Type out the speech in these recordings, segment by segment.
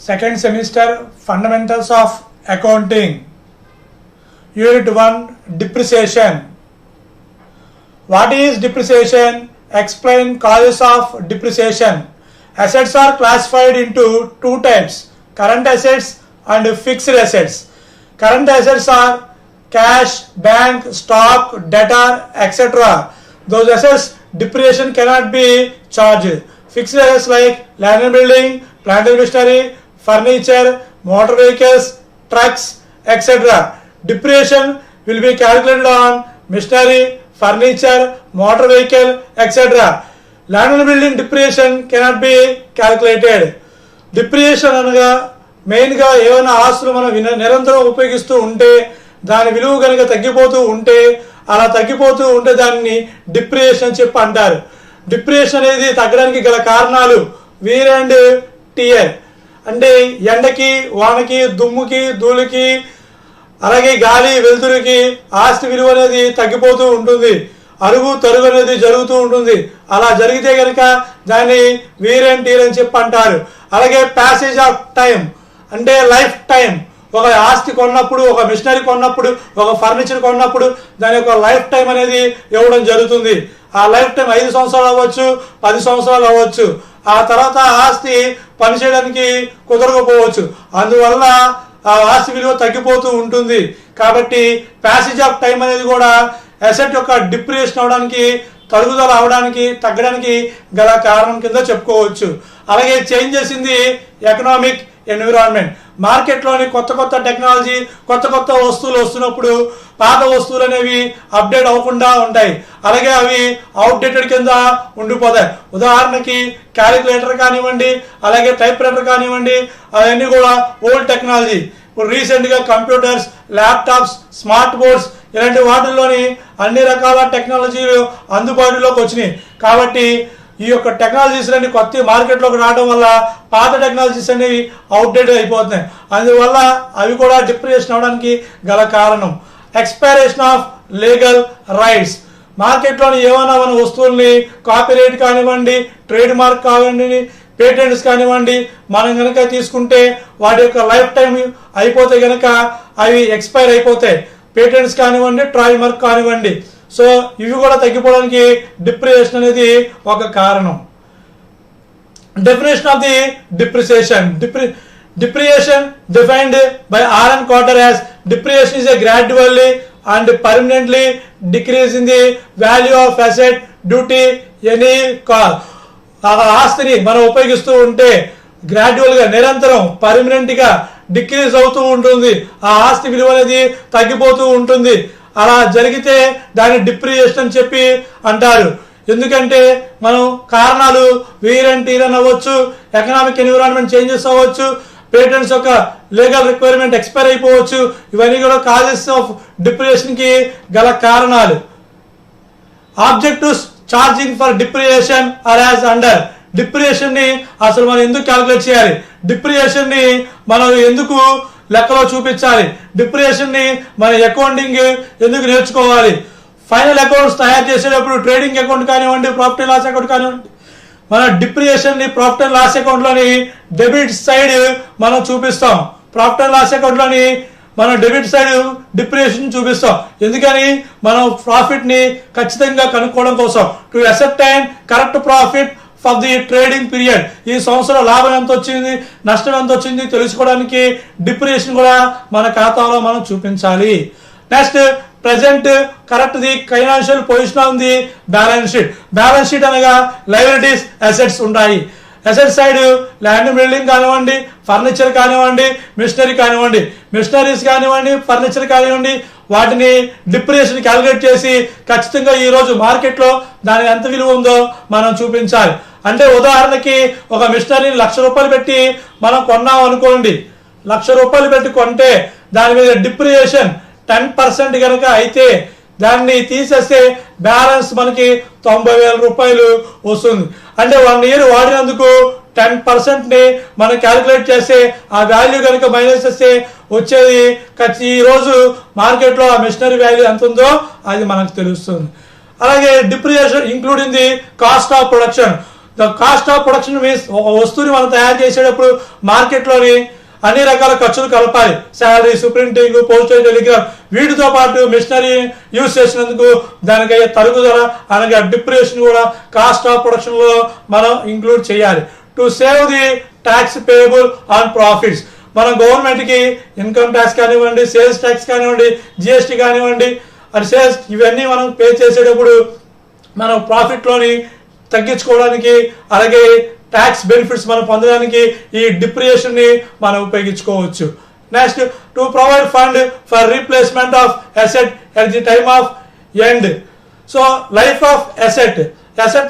Second semester Fundamentals of Accounting, Unit 1, Depreciation. What is depreciation? Explain causes of depreciation. Assets are classified into two types, current assets and fixed assets. Current assets are cash, bank, stock, debtor, etc. Those assets depreciation cannot be charged. Fixed assets like land and building, plant and machinery, furniture, motor vehicles, trucks, etc. Depreciation will be calculated on machinery, furniture, motor vehicle, etc. Land and building depreciation cannot be calculated. Depreciation అనగా మెయిన్గా ఏమైనా ఆస్తులు మనం నిరంతరం ఉపయోగిస్తూ ఉంటే దాని విలువ కనుక తగ్గిపోతూ ఉంటే అలా తగ్గిపోతూ ఉంటే దాన్ని డిప్రిసియేషన్ అని చెప్పి అంటారు. డిప్రిసియేషన్ అనేది తగ్గడానికి గల కారణాలు వీర్ అండ్ టియర్, అంటే ఎండకి, వానకి, దుమ్ముకి, ధూళికి, అలాగే గాలి, వెలుతురికి ఆస్తి విలువ అనేది తగ్గిపోతూ ఉంటుంది. అరుగు తరుగు అనేది జరుగుతూ ఉంటుంది. అలా జరిగితే కనుక దాన్ని వీర్ అండ్ టియర్ అని చెప్పి అంటారు. అలాగే ప్యాసేజ్ ఆఫ్ టైం అంటే లైఫ్ టైం. ఒక ఆస్తి కొన్నప్పుడు, ఒక మిషనరీ కొన్నప్పుడు, ఒక ఫర్నిచర్ కొన్నప్పుడు దాని యొక్క లైఫ్ టైం అనేది ఇవ్వడం జరుగుతుంది. ఆ లైఫ్ టైం 5 సంవత్సరాలు అవ్వచ్చు, 10 సంవత్సరాలు అవ్వచ్చు. ఆ తర్వాత ఆస్తి పనిచేయడానికి కుదరకపోవచ్చు. అందువల్ల ఆ ఆస్తి విలువ తగ్గిపోతూ ఉంటుంది. కాబట్టి ప్యాసేజ్ ఆఫ్ టైం అనేది కూడా అసెట్ యొక్క డిప్రిసియేషన్ అవడానికి, తరుగుదల అవడానికి, తగ్గడానికి గల కారణం కింద చెప్పుకోవచ్చు. అలాగే changes in the economic environment. మార్కెట్లోని కొత్త కొత్త టెక్నాలజీ, కొత్త కొత్త వస్తువులు వస్తున్నప్పుడు పాత వస్తువులు అనేవి అప్డేట్ అవ్వకుండా ఉంటాయి. అలాగే అవి అవుట్డేటెడ్ కింద ఉండిపోతాయి. ఉదాహరణకి క్యాలిక్యులేటర్ కానివ్వండి, అలాగే టైప్ రైటర్ కానివ్వండి, అవన్నీ కూడా ఓల్డ్ టెక్నాలజీ. ఇప్పుడు రీసెంట్గా కంప్యూటర్స్, ల్యాప్టాప్స్, స్మార్ట్ బోర్డ్స్ ఇలాంటి వాటిల్లోని అన్ని రకాల టెక్నాలజీలు అందుబాటులోకి వచ్చినాయి. కాబట్టి ఈ యొక్క టెక్నాలజీస్ అన్ని కొత్త మార్కెట్లోకి రావడం వల్ల పాత టెక్నాలజీస్ అనేవి అవుట్డేటెడ్ అయిపోతున్నాయి. అందువల్ల అవి కూడా డిప్రిసియేషన్ అవడానికి గల కారణం. Expiration of legal rights. మార్కెట్లోని ఏమైనా మన వస్తువుల్ని కాపీరైట్ కానివ్వండి, ట్రేడ్ మార్క్ కానివ్వండి, పేటెంట్స్ కానివ్వండి మనం కనుక తీసుకుంటే వాటి యొక్క లైఫ్ టైం అయిపోతే కనుక అవి ఎక్స్పైర్ అయిపోతాయి. పేటెంట్స్ కానివ్వండి, ట్రేడ్ మార్క్ కానివ్వండి. సో ఇవి కూడా తగ్గిపోవడానికి డిప్రిసియేషన్ అనేది ఒక కారణం. Definition of the depreciation. Depreciation defined by R.N. Cotter as depreciation is a gradually and permanently decrease in the value of asset due to any cause. ఆస్తిని మనం ఉపయోగిస్తూ ఉంటే గ్రాడ్యువల్ గా, నిరంతరం, పర్మనెంట్ గా డిక్రీజ్ అవుతూ ఉంటుంది. ఆ ఆస్తి విలువ అనేది తగ్గిపోతూ ఉంటుంది. అలా జరిగితే దాన్ని డిప్రిసియేషన్ అని చెప్పి అంటారు. ఎందుకంటే మనం కారణాలు వీర్ అండ్ టియర్ అవ్వచ్చు, ఎకనామిక్ ఎన్విరాన్మెంట్ చేంజెస్ అవ్వచ్చు, పేటెంట్స్ యొక్క లీగల్ రిక్వైర్మెంట్ ఎక్స్పైర్ అయిపోవచ్చు. ఇవన్నీ కూడా కాజెస్ ఆఫ్ డిప్రిసియేషన్ కి గల కారణాలు. Objectives charging for depreciation are as under. Depreciation ని అసలు మనం ఎందుకు క్యాలిక్యులేట్ చేయాలి? డిప్రిసియేషన్ ని మనం ఎందుకు లెక్కలో చూపించాలి? డిప్రిసియేషన్ ని మన అకౌంటింగ్ ఎందుకు నేర్చుకోవాలి? ఫైనల్ అకౌంట్స్ తయారు చేసేటప్పుడు ట్రేడింగ్ అకౌంట్ కానివ్వండి, ప్రాఫిట్ లాస్ అకౌంట్ కానివ్వండి, మన డిప్రిసియేషన్ ని ప్రాఫిట్ అండ్ లాస్ అకౌంట్ లోని డెబిట్ సైడ్ మనం చూపిస్తాం. ప్రాఫిట్ అండ్ లాస్ అకౌంట్ లోని మనం డెబిట్ సైడ్ డిప్రిసియేషన్ చూపిస్తాం. ఎందుకని? మనం ప్రాఫిట్ ని ఖచ్చితంగా కనుక్కోవడం కోసం. To ascertain correct profit for the trading period. ఈ సంవత్సరం లాభం ఎంత వచ్చింది, నష్టం ఎంత వచ్చింది తెలుసుకోవడానికి డిప్రిసియేషన్ కూడా మన ఖాతాలో మనం చూపించాలి. Next, present correct the financial position of the balance sheet. Balance sheet అనగా లయబిలిటీస్, అసెట్స్ ఉంటాయి. అసెట్ సైడ్ ల్యాండ్ బిల్డింగ్ కానివ్వండి, ఫర్నిచర్ కానివ్వండి, మిషనరీ కానివ్వండి, మిషనరీస్ కానివ్వండి, ఫర్నిచర్ కానివ్వండి, వాటిని డిప్రిసియేషన్ క్యాలిక్యులేట్ చేసి ఖచ్చితంగా ఈ రోజు మార్కెట్లో దాని ఎంత విలువ ఉందో మనం చూపించాలి. అంటే ఉదాహరణకి ఒక మిషనరీని 1,00,000 రూపాయలు పెట్టి మనం కొన్నాం అనుకోండి. 1,00,000 రూపాయలు పెట్టి కొంటే దాని మీద డిప్రిసియేషన్ 10% కనుక అయితే దాన్ని తీసేస్తే బ్యాలెన్స్ మనకి 90,000 రూపాయలు వస్తుంది. అంటే 1 year వాడినందుకు 10% ని మనం క్యాలిక్యులేట్ చేస్తే ఆ వాల్యూ కనుక మైనస్ చేస్తే వచ్చేది ఈ రోజు మార్కెట్లో ఆ మిషనరీ వాల్యూ ఎంత ఉందో అది మనకు తెలుస్తుంది. అలాగే depreciation including the cost of production. The cost of production means ఒక వస్తువుని మనం తయారు చేసేటప్పుడు మార్కెట్లోని అన్ని రకాల ఖర్చులు కలపాలి. శాలరీస్, ప్రింటింగ్, పోస్టేజ్, టెలిగ్రామ్, వీటితో పాటు మిషనరీ యూజ్ చేసినందుకు దానికి అయ్యే తరుగుదల అనగా డిప్రిసియేషన్ కూడా కాస్ట్ ఆఫ్ ప్రొడక్షన్ లో మనం ఇంక్లూడ్ చేయాలి. To save the tax payable on profits, మనం గవర్నమెంట్ కి ఇన్కమ్ ట్యాక్స్ కానివ్వండి, సేల్స్ ట్యాక్స్ కానివ్వండి, జిఎస్టీ కానివ్వండి, అది సేల్స్ ఇవన్నీ మనం పే చేసేటప్పుడు మనం ప్రాఫిట్ లోని తగ్గించుకోవడానికి అలాగే ట్యాక్స్ బెనిఫిట్స్ మనం పొందడానికి ఈ డిప్రిసియేషన్ ని మనం ఉపయోగించుకోవచ్చు. Next, to provide fund for replacement of asset at the time of end. So life of asset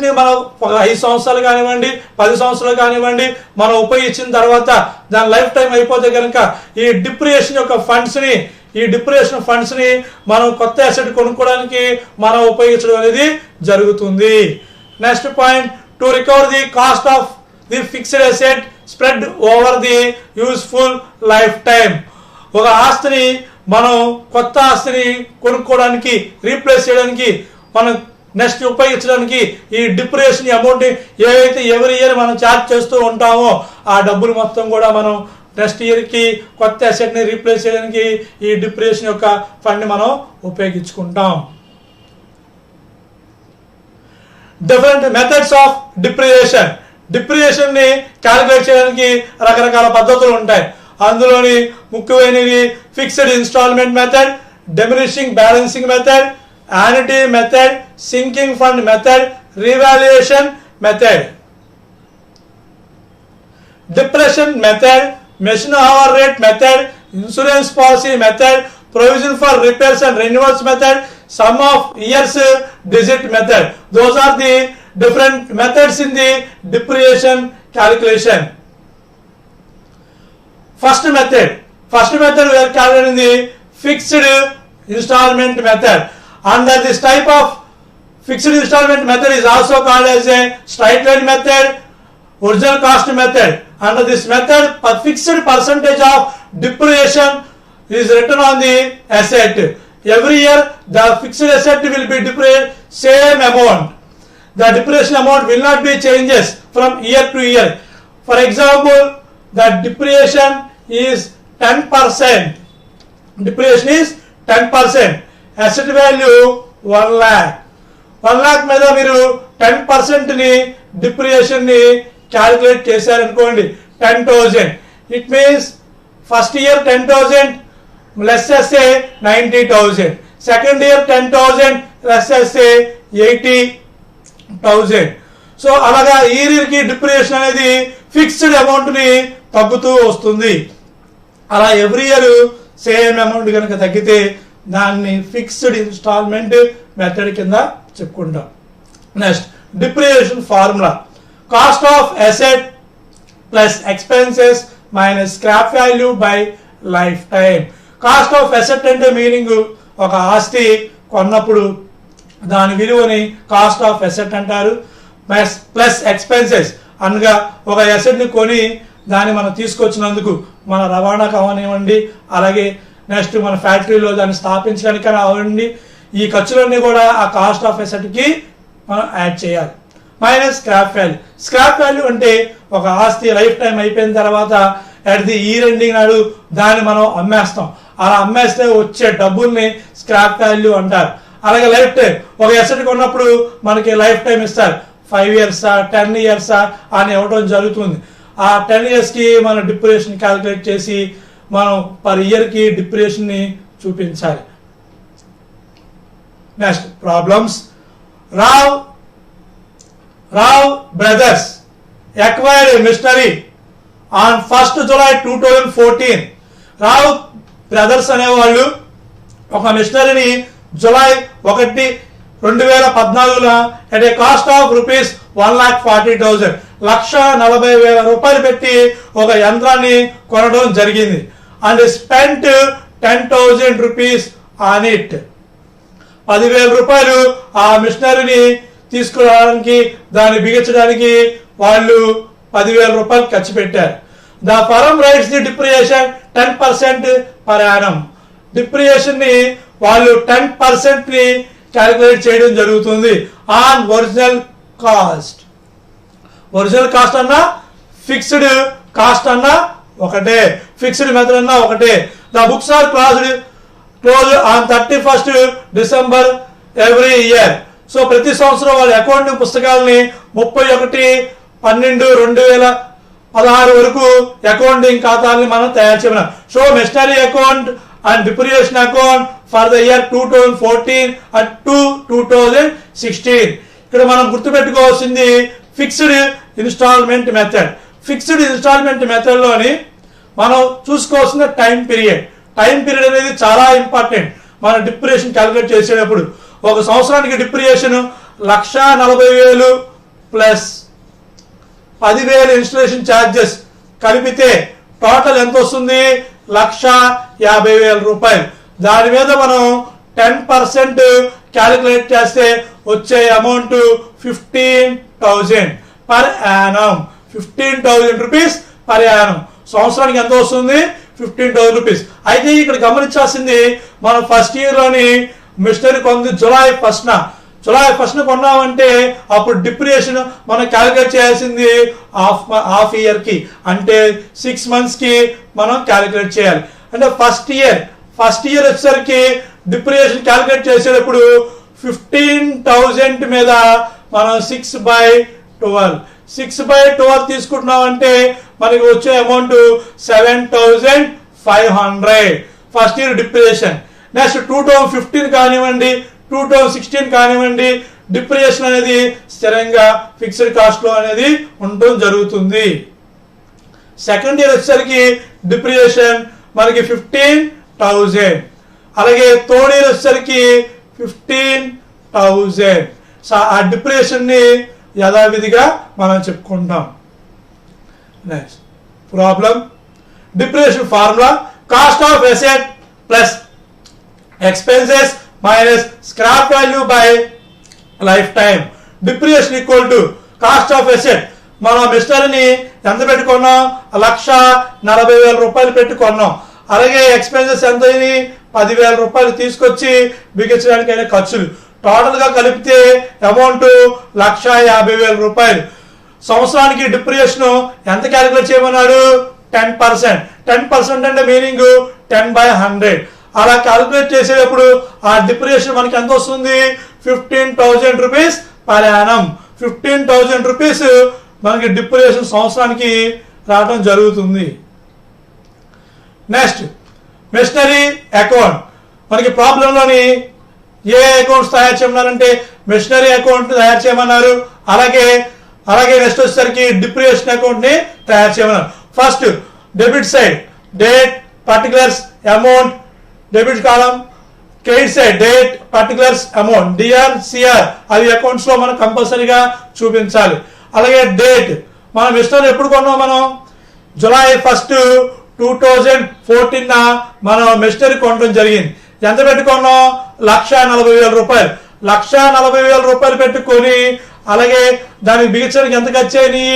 ని మనం 5 సంవత్సరాలు కానివ్వండి, 10 సంవత్సరాలు కానివ్వండి మనం ఉపయోగించిన తర్వాత దాని లైఫ్ టైం అయిపోతే కనుక ఈ డిప్రిసియేషన్ యొక్క ఫండ్స్ ని మనం కొత్త అసెట్ కొనుక్కోవడానికి మనం ఉపయోగించడం అనేది జరుగుతుంది. Next point, to recover the cost of the fixed asset spread over the useful life time. ఒక ఆస్తిని మనం కొత్త ఆస్తిని కొనుక్కోవడానికి, రీప్లేస్ చేయడానికి, మనం నెక్స్ట్ ఉపయోగించడానికి ఈ డిప్రిసియేషన్ అమౌంట్ ఏవైతే ఎవరి ఇయర్ మనం ఛార్జ్ చేస్తూ ఉంటామో ఆ డబ్బులు మొత్తం కూడా మనం నెక్స్ట్ ఇయర్ కి కొత్త అసెట్ ని రీప్లేస్ చేయడానికి ఈ డిప్రిసియేషన్ యొక్క ఫండ్ మనం ఉపయోగించుకుంటాం. డిఫరెంట్ మెథడ్స్ ఆఫ్ డిప్రిసియేషన్ ని క్యాలిక్యులేట్ చేయడానికి రకరకాల పద్ధతులు ఉంటాయి. అందులోని ముఖ్యమైనవి fixed instalment method, diminishing balancing method, annuity method, sinking fund method, revaluation method. Depression method, machine hour rate method, insurance policy method, provision for repairs and renewals method, sum of years digit method. Those are the different methods in the depreciation calculation. First method we are calculating the fixed installment method. Under this type of fixed installment method is also called as a straight line method, original cost method. Under this method, a fixed percentage of depreciation is written on the asset. Every year the fixed asset will be depreciated same amount. The depreciation amount will not be changes from year to year. For example, the depreciation is 10%. Depreciation is 10%. Asset value 1 lakh. 1 lakh మీద మీరు 10% ని depreciation ని calculate చేశారనుకోండి 10,000. It means first year 10,000, let's just say 90,000. Second year 10,000, let's just say 80,000. So అలాగా year కి depreciation అనేది fixed amount ని తగ్గుతూ వస్తుంది. అలా ఎవ్రీ ఇయర్ సేమ్ అమౌంట్ కనుక తగ్గితే దాన్ని ఫిక్స్డ్ ఇన్స్టాల్మెంట్ మెథడ్ కింద చెప్పుకుంటాం. Next, depreciation formula cost of asset plus expenses minus scrap value by life time. Cost of asset అంటే మీనింగ్ ఒక ఆస్తి కొన్నప్పుడు దాని విలువని కాస్ట్ ఆఫ్ అసెట్ అంటారు. ప్లస్ ఎక్స్పెన్సెస్ అనగా ఒక అసెట్ ని కొని దాన్ని మనం తీసుకొచ్చినందుకు మన రవాణా కావనివ్వండి, అలాగే నెక్స్ట్ మన ఫ్యాక్టరీలో దాన్ని స్థాపించడానికి అవ్వండి, ఈ ఖర్చులన్నీ కూడా ఆ కాస్ట్ ఆఫ్ అసెట్ కి మనం యాడ్ చేయాలి. Minus scrap value. Scrap value అంటే ఒక ఆస్తి లైఫ్ టైం అయిపోయిన తర్వాత అట్ ది ఇయర్ ఎండింగ్ నాడు దాన్ని మనం అమ్మేస్తాం. అలా అమ్మేస్తే వచ్చే డబ్బుల్ని స్క్రాప్ వాల్యూ అంటారు. అలాగే లైఫ్ టైం ఒక అసెట్ కొన్నప్పుడు మనకి లైఫ్ టైం ఇస్తారు, 5 years 10 years అని ఇవ్వడం జరుగుతుంది. ఆ 10 years కి మనం డిప్రిసియేషన్ క్యాలిక్యులేట్ చేసి మనం పర్ ఇయర్ కి డిప్రిసియేషన్ ని చూపించాలి. Next problems. Rao brothers acquired a machinery on 1st July 2014. Rao brothers అనేవాళ్ళు ఒక మిషనరీని July 1, 2014 at a cost of rupees 1,40,000 1,40,000 పెట్టి ఒక యంత్రాన్ని కొనడం జరిగింది. And spent 10,000 rupees on it. 10,000 రూపాయలు ఆ మిషనరీని తీసుకురావడానికి దాన్ని బిగించడానికి వాళ్ళు 10,000 రూపాయలు ఖర్చు పెట్టారు. The firm writes the depreciation 10% per annum. Depreciation ని వాళ్ళు 10% ని క్యాలిక్యులేట్ చేయడం జరుగుతుంది on original cost. Original cost అన్నా ఫిక్స్డ్ కాస్ట్ అన్నా ఒకటే, ఫిక్స్డ్ మెథడ్ అన్నా ఒకటే. The books are close on 31st December every year. So ప్రతి సంవత్సరం వాళ్ళ అకౌంటింగ్ పుస్తకాలని 31/12/2016 వరకు అకౌంటింగ్ ఖాతాలని మనం తయారు చేయమన్నాం. So machinery account and depreciation account for the year 2014 and 2016. ఇక్కడ మనం గుర్తుపెట్టుకోవాల్సింది fixed instalment method. Fixed instalment method లోని మనం చూసుకోవాల్సిన టైం పీరియడ్ అనేది చాలా ఇంపార్టెంట్. మన డిప్రిసియేషన్ క్యాలిక్యులేట్ చేసేటప్పుడు ఒక సంవత్సరానికి డిప్రిసియేషన్ 1,40,000 ప్లస్ 10,000 ఇన్స్టాలేషన్ ఛార్జెస్ కలిపితే టోటల్ ఎంత వస్తుంది? 1,50,000 రూపాయలు. దాని మీద మనం 10% క్యాలిక్యులేట్ చేస్తే వచ్చే amount 15,000 per annum. 15,000 rupees per annum. సంవత్సరానికి ఎంత వస్తుంది? 15,000 రూపీస్. అయితే ఇక్కడ గమనించాల్సింది, మనం ఫస్ట్ ఇయర్ లోని మిషనరీ కొంది జులై 1న కొన్నామంటే అప్పుడు డిప్రిసియేషన్ మనం క్యాలిక్యులేట్ చేయాల్సింది హాఫ్ ఇయర్ కి, అంటే 6 months కి మనం క్యాలిక్యులేట్ చేయాలి. అంటే ఫస్ట్ ఇయర్ వచ్చేసరికి డిప్రిసియేషన్ క్యాలిక్యులేట్ చేసేటప్పుడు 15,000 మీద మనం 6/12 తీసుకుంటున్నామంటే మనకి వచ్చే amount 7,500 first year depreciation. Next 2015 కానివ్వండి, 2016 కానివ్వండి, డిప్రిసియేషన్ అనేది స్థిరంగా ఫిక్స్డ్ కాస్ట్ లో అనేది ఉండడం జరుగుతుంది. సెకండ్ ఇయర్ వచ్చేసరికి డిప్రిసియేషన్ మనకి 15,000. అలాగే థర్డ్ ఇయర్ వచ్చేసరికి 15,000. ఆ డిప్రిసియేషన్ ని యథావిధిగా మనం చెప్పుకుంటాం. Next problem, depreciation formula cost of asset plus expenses minus scrap value by lifetime. Depreciation equal to cost of asset. మనం మిషనరీని ఎంత పెట్టుకున్నాం? 1,40,000 రూపాయలు పెట్టుకున్నాం. అలాగే ఎక్స్పెన్సెస్ ఎంత అయింది? 10,000 రూపాయలు తీసుకొచ్చి బిగించడానికి అయిన ఖర్చులు టోటల్ గా కలిపితే అమౌంట్ 1,50,000 రూపాయలు. సంవత్సరానికి డిప్రిసియేషన్ ఎంత క్యాలిక్యులేట్ చేయమన్నాడు? 10%. 10% అంటే మీనింగ్ 10/100. అలా క్యాలిక్యులేట్ చేసేటప్పుడు ఆ డిప్రిసియేషన్ మనకి ఎంత వస్తుంది? 15,000 రూపీస్ పర్ యానం. 15,000 రూపీస్ మనకి డిప్రిసియేషన్ సంవత్సరానికి రావడం జరుగుతుంది. Next machinery account. మనకి ప్రాబ్లంలోని ఏ అకౌంట్స్ తయారు చేయమన్నారంటే మెషనరీ అకౌంట్ తయారు చేయమన్నారు. అలాగే నెక్స్ట్ వచ్చేసరికి డిప్రిసియేషన్ అకౌంట్ ని తయారు చేయమన్నారు. First debit side date particulars amount, debit కాలం, credit side date particulars amount, DR CR అవి అకౌంట్స్ లో మనం కంపల్సరీగా చూపించాలి. అలాగే డేట్ మనం మిషనరీ ఎప్పుడు కొన్నాం? మనం జులై 1, 2014 మనం మిషనరీ కొనడం జరిగింది. ఎంత పెట్టుకున్నాం? 1,40,000 రూపాయలు. 1,40,000 రూపాయలు పెట్టుకొని అలాగే దానికి బిగించడానికి ఎంత ఖర్చు అయింది?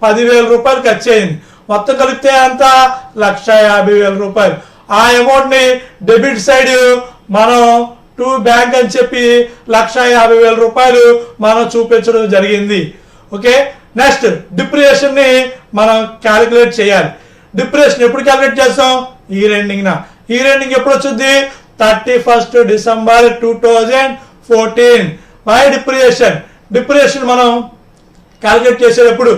10,000 రూపాయలు ఖర్చు అయింది. మొత్తం కలిపితే అంత 1,50,000 రూపాయలు. ఆ అమౌంట్ ని డెబిట్ సైడ్ మనం టు బ్యాంక్ అని చెప్పి 1,50,000 రూపాయలు మనం చూపించడం జరిగింది. ఓకే, నెక్స్ట్ డిప్రిసియేషన్ ని మనం క్యాలిక్యులేట్ చేయాలి. డిప్రిసియేషన్ ఎప్పుడు క్యాలిక్యులేట్ చేస్తాం? ఇయర్ ఎండింగ్ ఎప్పుడు వచ్చింది? 31st December 2014. బై డిప్రిసియేషన్ మనం క్యాలిక్యులేట్ చేసేటప్పుడు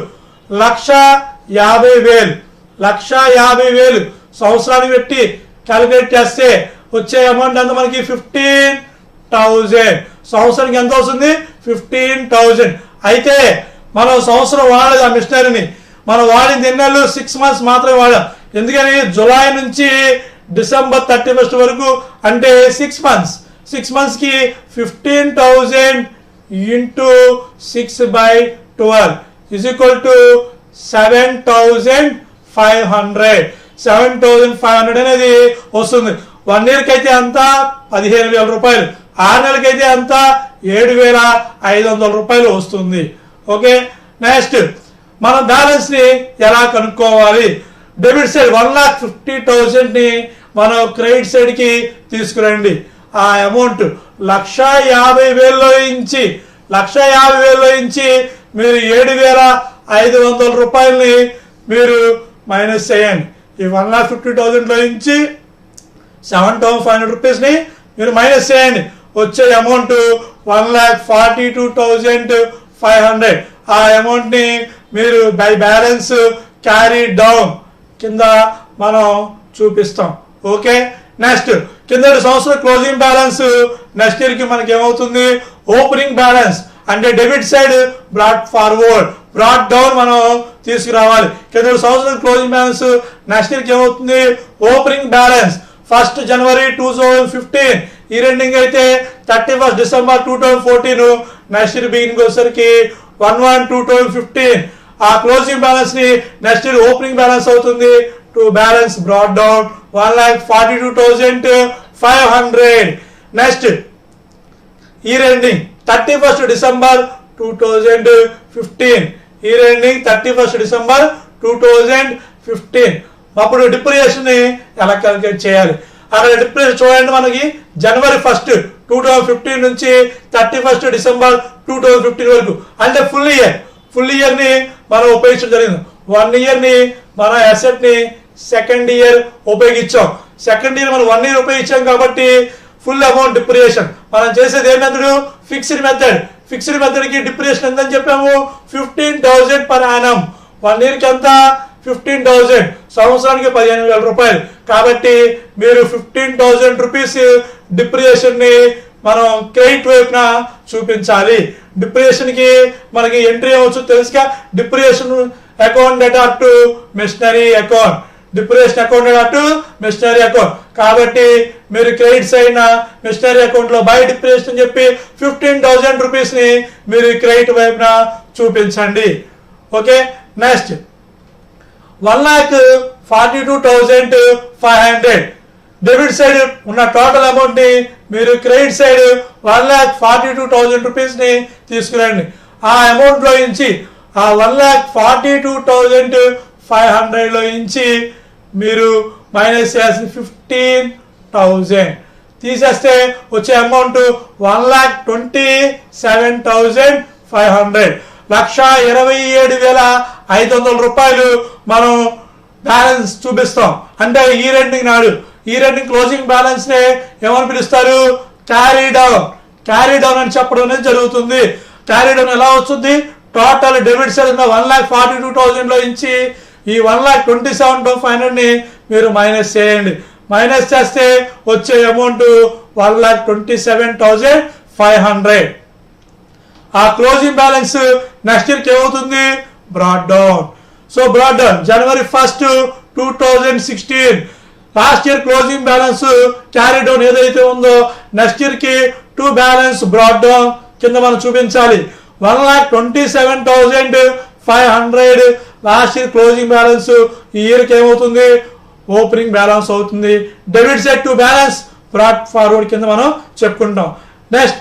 1,50,000 సంవత్సరానికి పెట్టి క్యాలిక్యులేట్ చేస్తే వచ్చే అమౌంట్ ఎంత మనకి? 15,000. సంవత్సరానికి ఎంత వస్తుంది? 15,000. అయితే మనం సంవత్సరం వాడలేదు ఆ మిషనరీని. మనం వాడింది ఎన్నెళ్ళు? 6 months మాత్రమే వాడాం. ఎందుకని? జులై నుంచి December 31st వరకు, అంటే 6 months. 6 months కి 15,000 into 6/12 is equal to 7,500. 7,500 అనేది వస్తుంది. 1 year కి అయితే అంతా 15,000 రూపాయలు, 6 నెలలకి అయితే అంతా 7,500 రూపాయలు వస్తుంది. ఓకే, నెక్స్ట్ మనం బ్యాలెన్స్ ని ఎలా కనుక్కోవాలి? డెబిట్ సైడ్ 1,50,000 ని మనం క్రెడిట్ సైడ్ కి తీసుకురండి. ఆ అమౌంట్ 1,50,000 నుంచి మీరు 7,500 500 రూపాయలని మీరు మైనస్ చేయండి. ఈ 1,50,000 నుంచి 7,500 రూపీస్ని మీరు మైనస్ చేయండి. వచ్చే అమౌంట్ 1,42,500. ఆ అమౌంట్ని మీరు బై బ్యాలెన్స్ క్యారీ డౌన్ కింద మనం చూపిస్తాం. ఓకే, నెక్స్ట్ కింద సంవత్సరం క్లోజింగ్ బ్యాలెన్స్ నెక్స్ట్ ఇయర్ కి మనకి ఏమవుతుంది, ఓపెనింగ్ బ్యాలెన్స్ అంటే debit side brought forward, brought down మనం తీసుకురావాలి. కింద సంవత్సరం క్లోజింగ్ బ్యాలెన్స్ నెక్స్ట్ ఇయర్ కి ఏమవుతుంది, ఓపెనింగ్ బ్యాలెన్స్ 1st January 2015 ఈ రెండింగ్ అయితే 31st December 2014, next year beginning వచ్చేసరికి 1/1/2015. ఆ క్లోజింగ్ బ్యాలెన్స్ ని నెక్స్ట్ ఇయర్ ఓపెనింగ్ బ్యాలెన్స్ అవుతుంది. To balance brought down 1,42,500. Next year ending 31st December 2015. Year ending 31st December 2015. అప్పుడు depreciation ని ఎలా క్యాలిక్యులేట్ చేయాలి? అక్కడ డిప్రిసియేషన్ చూడండి, మనకి January 1st 2015 నుంచి 31st December 2015 వరకు అంటే ఫుల్ ఇయర్ ని మనం ఉపయోగించడం జరిగింది. 1 ఇయర్ ని మన అసెట్ ని సెకండ్ ఇయర్ ఉపయోగించాం. సెకండ్ ఇయర్ మనం 1 ఇయర్ ఉపయోగించాం కాబట్టి ఫుల్ అమౌంట్ డిప్రిసియేషన్. మనం చేసేది ఏ method, fixed method. Fixed method కి డిప్రిసియేషన్ ఎంత అని చెప్పాము, 15,000 per annum. 1 ఇయర్ కి ఎంత, 15,000. సంవత్సరానికి 15,000 రూపాయలు. కాబట్టి మీరు 15,000 రూపీస్ డిప్రిసియేషన్ ని మనం క్రెడిట్ వైపున చూపించాలి. డిప్రిసియేషన్ కి మనకి ఎంట్రీ అవ్వచ్చు తెలుసుగా, depreciation account debtor to machinery account, depreciation account debtor to machinery account. కాబట్టి మీరు క్రెడిట్స్ అయిన మిషనరీ అకౌంట్ లో బై డిప్రిసియేషన్ చెప్పి 15,000 రూపీస్ ని మీరు క్రెడిట్ వైపున చూపించండి. ఓకే, నెక్స్ట్ 1,42,500 డెబిట్ సైడ్ ఉన్న టోటల్ అమౌంట్ ని మీరు క్రెడిట్ సైడ్ 1,42,000 రూపీస్ ని తీసుకురండి. ఆ అమౌంట్ లో నుంచి ఆ 1,42,500 లో నుంచి మీరు మైనస్ చేయాల్సిన 15,000 తీసేస్తే వచ్చే అమౌంట్ 1,27,500. 1,27,500 రూపాయలు మనం బ్యాలెన్స్ చూపిస్తాం. అంటే ఈ రెండింగ్ నాడు ఈ రెండింగ్ క్లోజింగ్ బ్యాలెన్స్ నే ఏమని పిలుస్తారు, క్యారీ డౌన్. క్యారీ డౌన్ అని చెప్పడం అనేది జరుగుతుంది. క్యారీ డౌన్ ఎలా వస్తుంది, టోటల్ డెబిట్ సైడ్ ఉన్న 1,42,000 లో నుంచి ఈ 1,27,500 ని మీరు మైనస్ చేయండి. మైనస్ చేస్తే వచ్చే అమౌంట్ 1,27,500. ఆ క్లోజింగ్ బ్యాలెన్స్ నెక్స్ట్ ఇయర్ కి ఏమవుతుంది, brought down. So brought down January 1st 2016 last year closing balance carry down ఏదైతే ఉందో నెక్స్ట్ ఇయర్ కి టు బ్యాలెన్స్ బ్రాట్ డౌన్ కింద మనం చూపించాలి. 1,27,500 లాస్ట్ ఇయర్ క్లోజింగ్ బ్యాలెన్స్ ఈ ఇయర్ కి ఏమవుతుంది, ఓపెనింగ్ బ్యాలెన్స్ అవుతుంది. Debit side to balance brought forward కింద మనం చెప్పుకుంటాం. నెక్స్ట్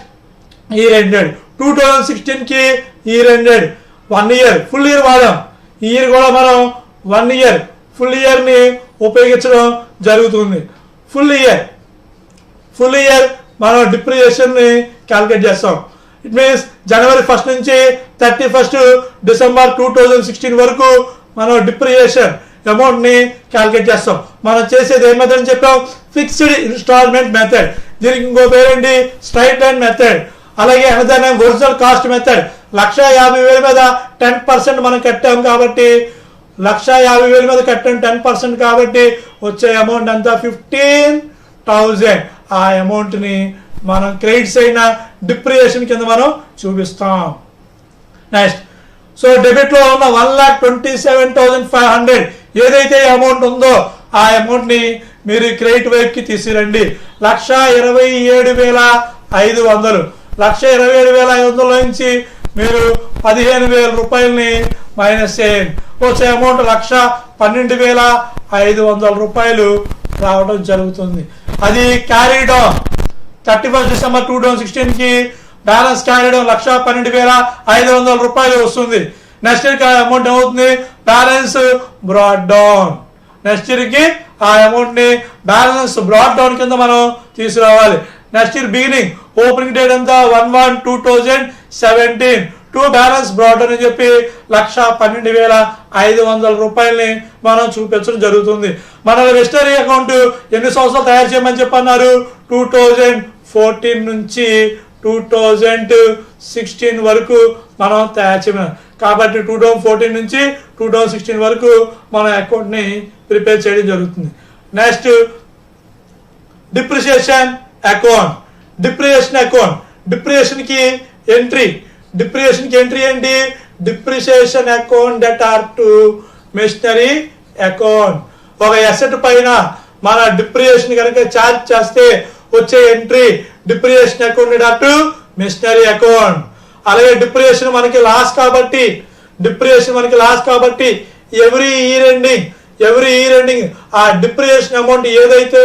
ఇయర్ ఎండెడ్ 2016 కి year ended 1 year full year వాడాం. ఈ ఇయర్ కూడా మనం 1 ఇయర్ ఫుల్ ఇయర్ ని ఉపయోగించడం జరుగుతుంది. ఫుల్ ఇయర్ మనం డిప్రిసియేషన్ ని క్యాలిక్యులేట్ చేస్తాం. ఇట్ మీన్స్ January 1st నుంచి 31st December 2016 వరకు మనం డిప్రిసియేషన్ అమౌంట్ ని క్యాలిక్యులేట్ చేస్తాం. మనం చేసేది ఏ మెథడ్ అని చెప్పాం, ఫిక్స్డ్ ఇన్స్టాల్మెంట్ మెథడ్. దీనికి ఇంకో పేరేంటి, స్ట్రైట్ లైన్ మెథడ్. అలాగే another name original cost method. 1,50,000 మీద 10% మనం కట్టాం కాబట్టి 1,50,000 మీద కట్టాం 10% కాబట్టి వచ్చే అమౌంట్ అంతా 15,000. ఆ అమౌంట్ ని మనం క్రెడిట్స్ అయిన డిప్రిసియేషన్ కింద మనం చూపిస్తాం. నెక్స్ట్ సో డెబిట్ లో ఉన్న 1,27,500 ఏదైతే అమౌంట్ ఉందో ఆ అమౌంట్ ని మీరు క్రెడిట్ వైపు కి తీసుకురండి. 1,27,500 1,27,500 నుంచి మీరు 15,000 రూపాయలని మైనస్ చేయండి. వచ్చే అమౌంట్ 1,12,500 రూపాయలు రావడం జరుగుతుంది. అది క్యారీ డౌన్ 31st December 2016 కి బ్యాలెన్స్ క్యారీ డౌన్ 1,12,500 రూపాయలు వస్తుంది. నెక్స్ట్ ఇయర్ కి ఆ అమౌంట్ ఏమవుతుంది, balance brought down. Next year కి ఆ అమౌంట్ ని బ్యాలెన్స్ బ్రాట్ డౌన్ కింద మనం తీసుకురావాలి. Next year beginning opening date అంతా 1/1/2017 టు టు బ్యాలెన్స్ బ్రాడ్ అని చెప్పి 1,12,500 రూపాయలని మనం చూపించడం జరుగుతుంది. మన మిషనరీ అకౌంట్ ఎన్ని సంవత్సరాలు తయారు చేయమని చెప్పన్నారు? 2014 నుంచి 2016 వరకు మనం తయారు చేయమన్నారు. కాబట్టి 2014 నుంచి 2016 వరకు మన అకౌంట్ని ప్రిపేర్ చేయడం జరుగుతుంది. Next depreciation account. డిప్రిసియేషన్కి ఎంట్రీ ఏంటి? Depreciation account that are to machinery account. ఒక అసెట్ పైన మన డిప్రిసియేషన్ కనుక ఛార్జ్ చేస్తే వచ్చే entry depreciation account that to machinery account. అలాగే డిప్రిసియేషన్ మనకి లాస్ కాబట్టి ఎవ్రీ ఇయర్ ఎండింగ్ ఆ డిప్రిసియేషన్ అమౌంట్ ఏదైతే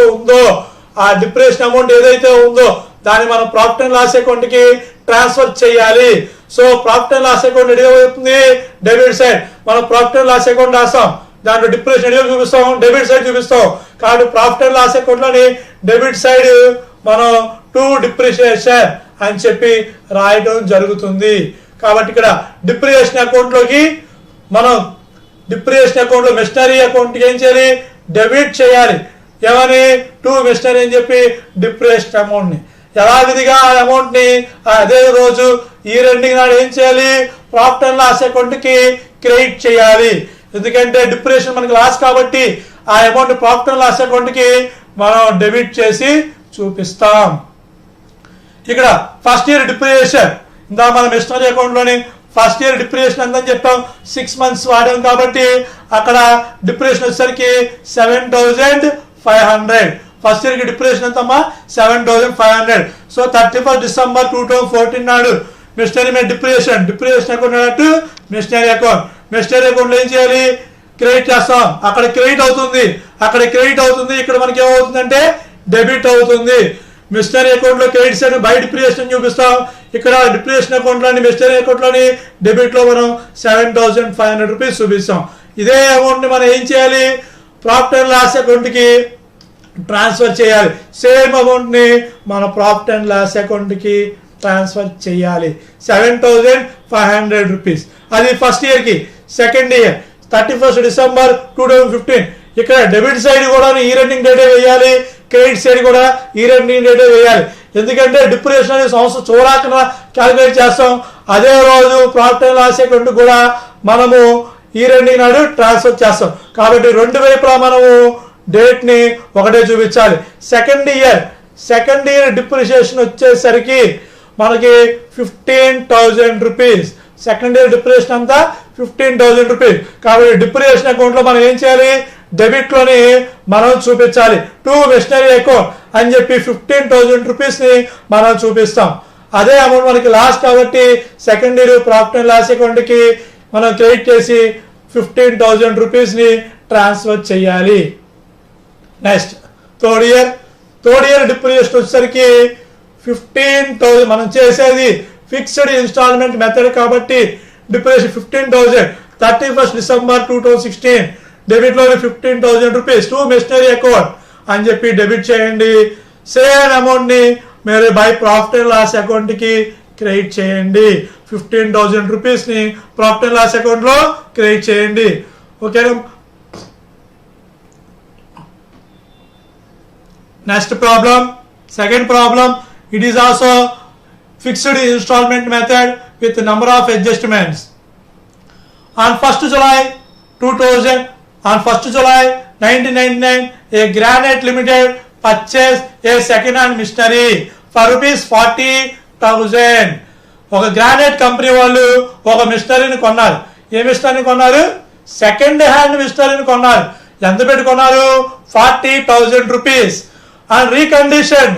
ఉందో దాన్ని మనం ప్రాఫిట్ అండ్ లాస్ అకౌంట్ కి ట్రాన్స్ఫర్ చేయాలి. So profit and loss account ready అవుతుంది డెబిట్ సైడ్. మనం ప్రాఫిట్ అండ్ లాస్ అకౌంట్ రాస్తాం, దాంట్లో డిప్రిసియేషన్ రెడీ చూపిస్తాం, డెబిట్ సైడ్ చూపిస్తాం. కాబట్టి ప్రాఫిట్ అండ్ లాస్ అకౌంట్ లోని డెబిట్ సైడ్ మనం టు డిప్రిసియేషన్ అని చెప్పి రాయడం జరుగుతుంది. కాబట్టి ఇక్కడ డిప్రిసియేషన్ అకౌంట్ లో మిషనరీ అకౌంట్ ఏం చేయాలి? డెబిట్ చేయాలి. ఏమని? టు మిషనరీ అని చెప్పి డిప్రిసియేషన్ అమౌంట్ ని యథావిధిగా ఆ అమౌంట్ ని అదే రోజు ఇయర్ ఎండింగ్ నాడు ఏం చేయాలి? ప్రాఫిట్ అండ్ లాస్ అకౌంట్ కి క్రెడిట్ చేయాలి. ఎందుకంటే డిప్రిసియేషన్ మనకి లాస్ కాబట్టి ఆ amount profit and loss account కి మనం డెబిట్ చేసి చూపిస్తాం. ఇక్కడ ఫస్ట్ ఇయర్ డిప్రిసియేషన్ ఇందా మన మిషనరీ అకౌంట్ లోని ఫస్ట్ ఇయర్ డిప్రిసియేషన్ అందని చెప్పాం. 6 months వాడాం కాబట్టి అక్కడ డిప్రిసియేషన్ వచ్చేసరికి 7,500. ఫస్ట్ ఇయర్ కి డిప్రిసియేషన్ ఎంతమ్మా? 7,500. సో 31st December 2014 నాడు మిషనరీ మీద డిప్రిసియేషన్ అకౌంట్ మిషనరీ అకౌంట్ లో ఏం చేయాలి? క్రెడిట్ చేస్తాం. అక్కడ క్రెడిట్ అవుతుంది, ఇక్కడ మనకి ఏమవుతుందంటే డెబిట్ అవుతుంది. మిషనరీ అకౌంట్ లో క్రెడిట్ సైడ్ బై డిప్రిసియేషన్ చూపిస్తాం. ఇక్కడ డిప్రిసియేషన్ అకౌంట్ లోని మిషనరీ అకౌంట్ లోని డెబిట్ లో మనం 7,500 రూపీస్ చూపిస్తాం. ఇదే అమౌంట్ ని మనం ఏం చేయాలి? ప్రాఫిట్ అండ్ లాస్ అకౌంట్ కి ట్రాన్స్ఫర్ చేయాలి. సేమ్ అమౌంట్ ని మన ప్రాఫిట్ అండ్ లాస్ అకౌంట్ కి ట్రాన్స్ఫర్ చేయాలి. 7,500 రూపీస్. అది ఫస్ట్ ఇయర్ కి. సెకండ్ ఇయర్ 31st December 2015 ఇక్కడ డెబిట్ సైడ్ కూడా ఇయర్ ఎండింగ్ డేటే వేయాలి, క్రెడిట్ సైడ్ కూడా ఇయర్ ఎండింగ్ డేటే వేయాలి. ఎందుకంటే డిప్రిసియేషన్ అనేది సంవత్సరం చూడాకన క్యాలిక్యులేట్ చేస్తాం. అదే రోజు ప్రాఫిట్ అండ్ లాస్ అకౌంట్ కూడా మనము ఇయర్ ఎండింగ్ నాడు ట్రాన్స్ఫర్ చేస్తాం. కాబట్టి రెండు వైపులా మనము డేట్ ని ఒకటే చూపించాలి. సెకండ్ ఇయర్ డిప్రిసియేషన్ వచ్చేసరికి మనకి 15,000 రూపీస్. సెకండ్ ఇయర్ డిప్రిసియేషన్ అంతా 15,000 రూపీస్. కాబట్టి డిప్రిసియేషన్ అకౌంట్ లో మనం ఏం చేయాలి? డెబిట్ లోని మనం చూపించాలి టు మిషనరీ అకౌంట్ అని చెప్పి 15,000 రూపీస్ ని మనం చూపిస్తాం. అదే అమౌంట్ మనకి లాస్ కాబట్టి second year profit and loss account కి మనం క్రెడిట్ చేసి 15,000 రూపీస్ ని ట్రాన్స్ఫర్ చేయాలి. నెక్స్ట్ థర్డ్ ఇయర్ డిప్రిసియేషన్ వచ్చేసరికి 15,000. మనం చేసేది ఫిక్స్డ్ ఇన్స్టాల్మెంట్ మెథడ్ కాబట్టి డిప్రిసియేషన్ 15,000. 31st December 2016 డెబిట్ లోని 15,000 రూపీస్ టు మిషనరీ అకౌంట్ అని చెప్పి డెబిట్ చేయండి. సేమ్ అమౌంట్ ని మీరు by profit and loss account కి క్రెడిట్ చేయండి. 15,000 రూపీస్ ని ప్రాఫిట్ అండ్ లాస్ అకౌంట్ లో క్రెడిట్ చేయండి. ఓకేనా? Next problem, second problem. It is also fixed instalment method with number of adjustments. On 1st July 1999, a Granite Limited purchased a second-hand machinery for ₹40,000. ఒక granite company వాళ్ళు ఒక మిషనరీని కొన్నారు. ఏ మిషనరీని కొన్నారు? Second hand మిషనరీని కొన్నారు. ఎంత పెట్టి కొన్నారు? 40,000 రూపీస్. అండ్ రీకండిషన్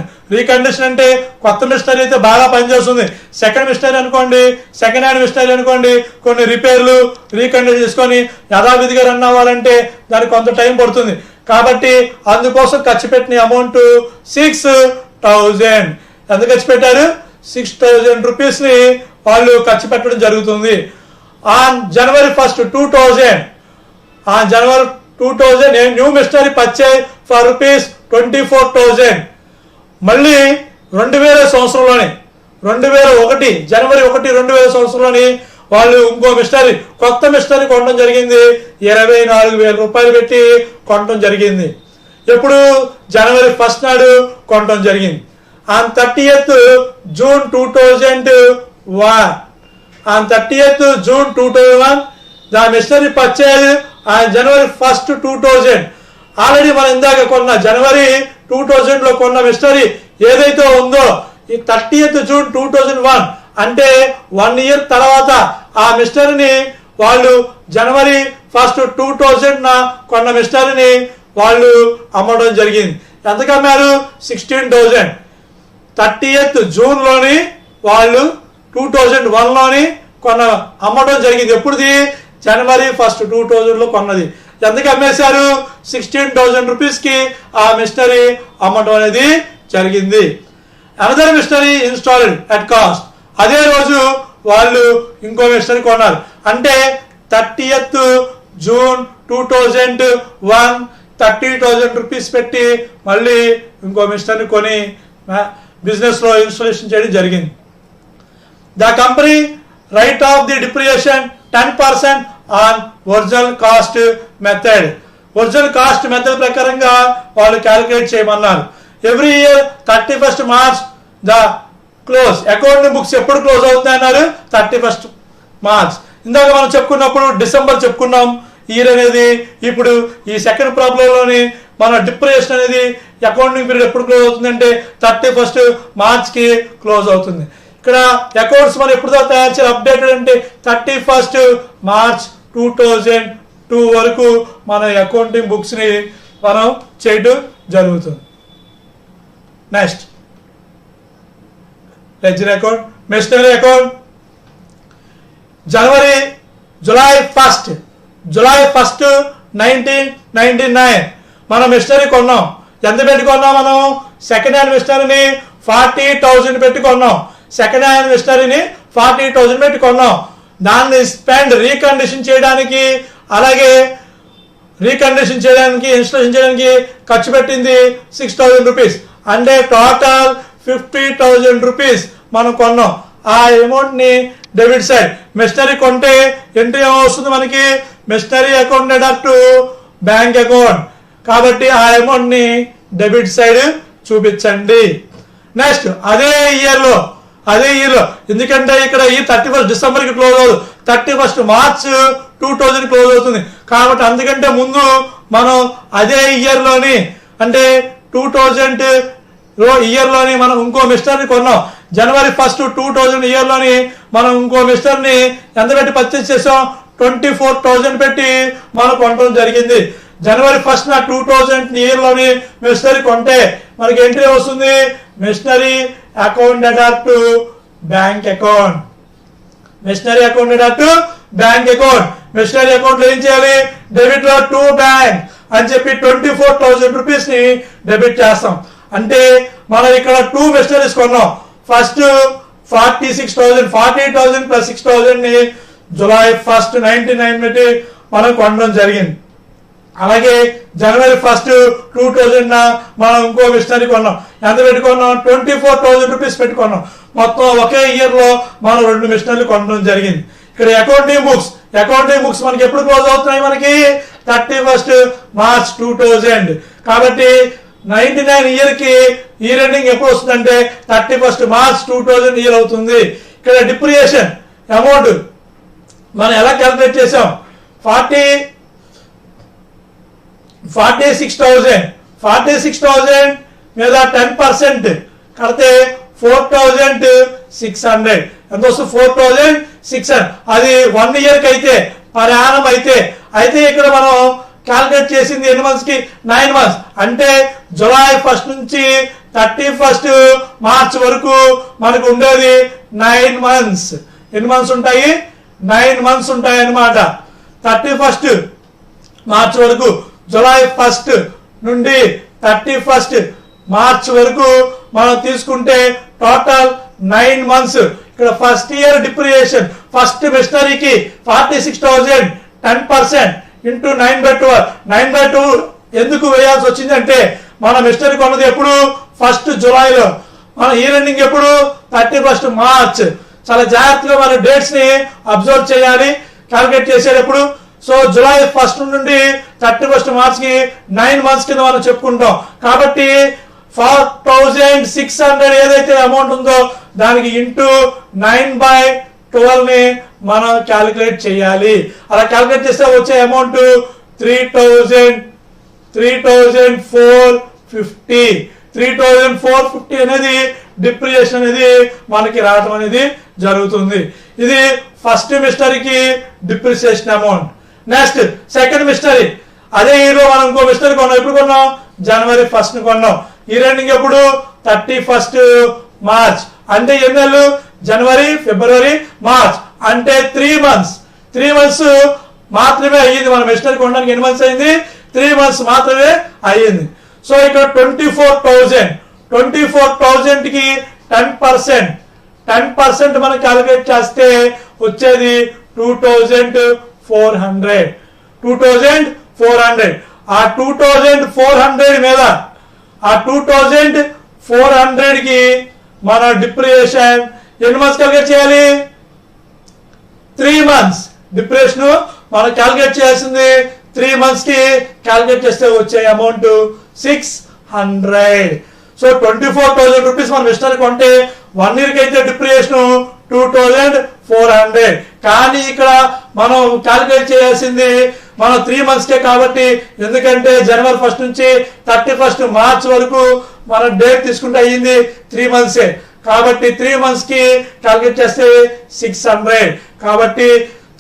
అంటే కొత్త మిషనరీ అయితే బాగా పనిచేస్తుంది. సెకండ్ మిషనరీ అనుకోండి, సెకండ్ హ్యాండ్ మిషనరీ అనుకోండి, కొన్ని రిపేర్లు రీకండిషన్ చేసుకొని యథావిధిగా రన్ అవ్వాలంటే దానికి కొంత టైం పడుతుంది. కాబట్టి అందుకోసం ఖర్చు పెట్టిన అమౌంట్ 6,000. ఎంత ఖర్చు పెట్టారు? 6,000 రూపీస్ ని వాళ్ళు ఖర్చు పెట్టడం జరుగుతుంది. On January 1st 2000 new machinery purchase for ₹24,000. మళ్ళీ 2000 సంవత్సరంలోనే 2001 జనవరి 1, 2000 సంవత్సరంలోని వాళ్ళు ఇంకో మిషనరీ, కొత్త మిషనరీ కొనడం జరిగింది. 24,000 రూపాయలు పెట్టి కొనడం జరిగింది. ఎప్పుడు జనవరి 1 నాడు కొనడం జరిగింది. On 30th June 2001 on 30th June 2001 the machinery purchase on January 1, 2000. Already మనం ఇందాక కొన్న జనవరి 2000 లో కొన్న మిషనరీ ఏదైతే ఉందో ఈ 30th June 2001 అంటే 1 year తర్వాత ఆ మిషనరీని వాళ్ళు జనవరి 1, 2000 కొన్న మిషనరీని వాళ్ళు అమ్మడం జరిగింది. ఎంతకు అమ్మారు? 16,000. 30th June లోని వాళ్ళు 2001 లోని అమ్మడం జరిగింది. ఎప్పుడుది? జనవరి 1, 2000 లో కొన్నది. ఎంతకు అమ్మేశారు? 16,000 రూపీస్కి ఆ మిషనరీ అమ్మడం అనేది జరిగింది. Another machinery installed at cost. అదే రోజు వాళ్ళు ఇంకో మిషనరీ కొన్నారు. అంటే 30th June 2001 30,000 రూపీస్ పెట్టి మళ్ళీ ఇంకో మిషనరీ కొని బిజినెస్ లో ఇన్స్టాలేషన్ చేయడం జరిగింది. The company right of the depreciation 10% on original cost method. Original cost method ప్రకారంగా వాళ్ళు క్యాలిక్యులేట్ చేయమన్నారు. Every year 31st March the close. Accounting books ఎప్పుడు క్లోజ్ అవుతున్నాయి అన్నారు? 31st March. ఇందాక మనం చెప్పుకున్నప్పుడు డిసెంబర్ చెప్పుకున్నాం ఇయర్ అనేది. ఇప్పుడు ఈ సెకండ్ ప్రాబ్లంలోని మన డిప్రిసియేషన్ అనేది అకౌంటింగ్ పీరియడ్ ఎప్పుడు క్లోజ్ అవుతుందంటే 31st March కి క్లోజ్ అవుతుంది. ఇక్కడ అకౌంట్స్ మనం ఎప్పుడు తయారు చేయాలి అప్డేటెడ్ అంటే 31st March 2002 వరకు మన అకౌంటింగ్ బుక్స్ ని మనం చేయడం జరుగుతుంది. Next ledger account, machinery account. July 1, 1999 మనం మిషనరీ కొన్నాం. ఎంత పెట్టి కొన్నాం? మనం సెకండ్ హ్యాండ్ మిషనరీని 40,000 పెట్టి కొన్నాం. సెకండ్ హ్యాండ్ మిషనరీని 40,000 పెట్టి కొన్నాం. దాన్ని రీకండిషన్ చేయడానికి అలాగే ఇన్స్టాలేషన్ చేయడానికి ఖర్చు పెట్టింది 6,000 రూపీస్. అంటే టోటల్ 50,000 రూపీస్ మనం కొన్నాం. ఆ అమౌంట్ ని డెబిట్ సైడ్ మిషనరీ కొంటే ఎంట్రీ ఏమొస్తుంది మనకి? Machinery account deduct bank account. కాబట్టి ఆ అమౌంట్ ని డెబిట్ సైడ్ చూపించండి. నెక్స్ట్ అదే ఇయర్ లో ఎందుకంటే ఇక్కడ ఈ 31st December కి క్లోజ్ అవుతుంది, 31st March 2000 క్లోజ్ అవుతుంది. కాబట్టి అందుకంటే ముందు మనం అదే ఇయర్ లోని అంటే 2000 ఇయర్ లోని మనం ఇంకో మిషనరీ కొన్నాం. January 1, 2000 ఇయర్ లోని మనం ఇంకో మిషనరీని ఎంత పెట్టి పర్చేస్ చేసాం? 24,000 పెట్టి మనం కొనడం జరిగింది. January 1 2000 ఇయర్ లోని మిషనరీ కొంటే మనకి ఎంట్రీ వస్తుంది machinery account deduct bank account. Machinery account deduct bank account. Machinery account లో ఏం చేయాలి? డెబిట్ లో టు బ్యాంక్ అని చెప్పి 24,000 రూపీస్ ని డెబిట్ చేస్తాం. అంటే మనం ఇక్కడ 2 మిషనరీస్ కొన్నాం. ఫస్ట్ 48,000 ప్లస్ 6,000 ని July 1, 1999 పెట్టి మనం కొనడం జరిగింది. అలాగే January 1, 2000 మనం ఇంకో మిషనరీ కొన్నాం. ఎంత పెట్టుకున్నాం? 24,000 రూపీస్ పెట్టుకున్నాం. మొత్తం ఒకే ఇయర్ లో మనం 2 మిషనరీలు కొనడం జరిగింది. ఇక్కడ అకౌంటింగ్ బుక్స్ మనకి ఎప్పుడు క్లోజ్ అవుతున్నాయి? మనకి 31st March 2000. కాబట్టి 99 ఇయర్ కి ఇయర్ ఎండింగ్ ఎప్పుడు వస్తుందంటే 31st March 2000 ఇయర్ అవుతుంది. ఇక్కడ డిప్రిసియేషన్ అమౌంట్ మనం ఎలా క్యాలిక్యులేట్ చేసాం? 46,000 మీద 10% కడితే 4,600. ఎంత వస్తుంది? 4,600. అది 1 year కి అయితే పర్ యానం అయితే ఇక్కడ మనం క్యాలిక్యులేట్ చేసింది ఎన్ని మంత్స్ కి? 9 months. అంటే July 1 నుంచి 31st March వరకు మనకు ఉండేది 9 months. ఎన్ని మంత్స్ ఉంటాయి? 9 months ఉంటాయి అన్నమాట. 31st March వరకు, July 1 నుండి 31st March వరకు మనం తీసుకుంటే టోటల్ 9 months. ఇక్కడ ఫస్ట్ ఇయర్ డిప్రిసియేషన్ ఫస్ట్ మిషనరీకి 46,000 10% ఇంటూ 9/12. 9/2 ఎందుకు వేయాల్సి వచ్చిందంటే మన మిషనరీ కొన్నది ఎప్పుడు? 1st July లో. మన ఇయర్ ఎండింగ్ ఎప్పుడు 31st మార్చ్. చాలా జాగ్రత్తగా మన డేట్స్ ని అబ్జర్వ్ చేయాలి క్యాలిక్యులేట్ చేసేటప్పుడు. సో జూలై 1st నుండి 31st మార్చ్ కి 9 months కింద మనం చెప్పుకుంటాం. కాబట్టి 4600 ఏదైతే అమౌంట్ ఉందో దానికి ఇంటూ 9/12 ని మనం క్యాలిక్యులేట్ చేయాలి. అలా క్యాలిక్యులేట్ చేస్తే వచ్చే అమౌంట్ 3450. 3450 అనేది డిప్రిసియేషన్ అనేది మనకి రావడం అనేది జరుగుతుంది. ఇది ఫస్ట్ మిస్టరీకి depreciation amount. Next second machinery, అదే ఇయర్ లో మనం ఇంకో మిస్టరీ కొన్నాం. ఎప్పుడు కొన్నాం? January 1st కొన్నాం. ఇయర్ ఎండింగ్ ఎప్పుడు? 31st March. అంటే ఎన్ని నెలలు? జనవరి, ఫిబ్రవరి, మార్చ్. అంటే 3 months. 3 months మాత్రమే అయ్యింది. మనం మిస్టరీ కొనడానికి ఎన్ని మంత్స్ అయింది? 3 months మాత్రమే అయ్యింది. సో ఇక్కడ 24,000 కి 10% మనం క్యాలిక్యులేట్ చేస్తే వచ్చేది 2,400. ఆ 2,400 మీద ఆ 2,400 కి మన డిప్రిసియేషన్ ఎన్ని మంత్స్ క్యాలిక్యులేట్ చేయాలి? 3 months. డిప్రిసియేషన్ మనం క్యాలిక్యులేట్ చేయాల్సింది 3 months కి క్యాలిక్యులేట్ చేస్తే వచ్చే అమౌంట్ 600. సో 24,000 రూపీస్ మనం మిస్టర్ కొంటే 1 year కి అయితే డిప్రిసియేషన్ 2,400. కానీ ఇక్కడ మనం క్యాలిక్యులేట్ చేయాల్సింది మనం 3 months కే కాబట్టి, ఎందుకంటే January 1st నుంచి 31st మార్చ్ వరకు మన డేట్ తీసుకుంటే అయ్యింది 3 months. కాబట్టి 3 months కి క్యాలిక్యులేట్ చేస్తే 600. కాబట్టి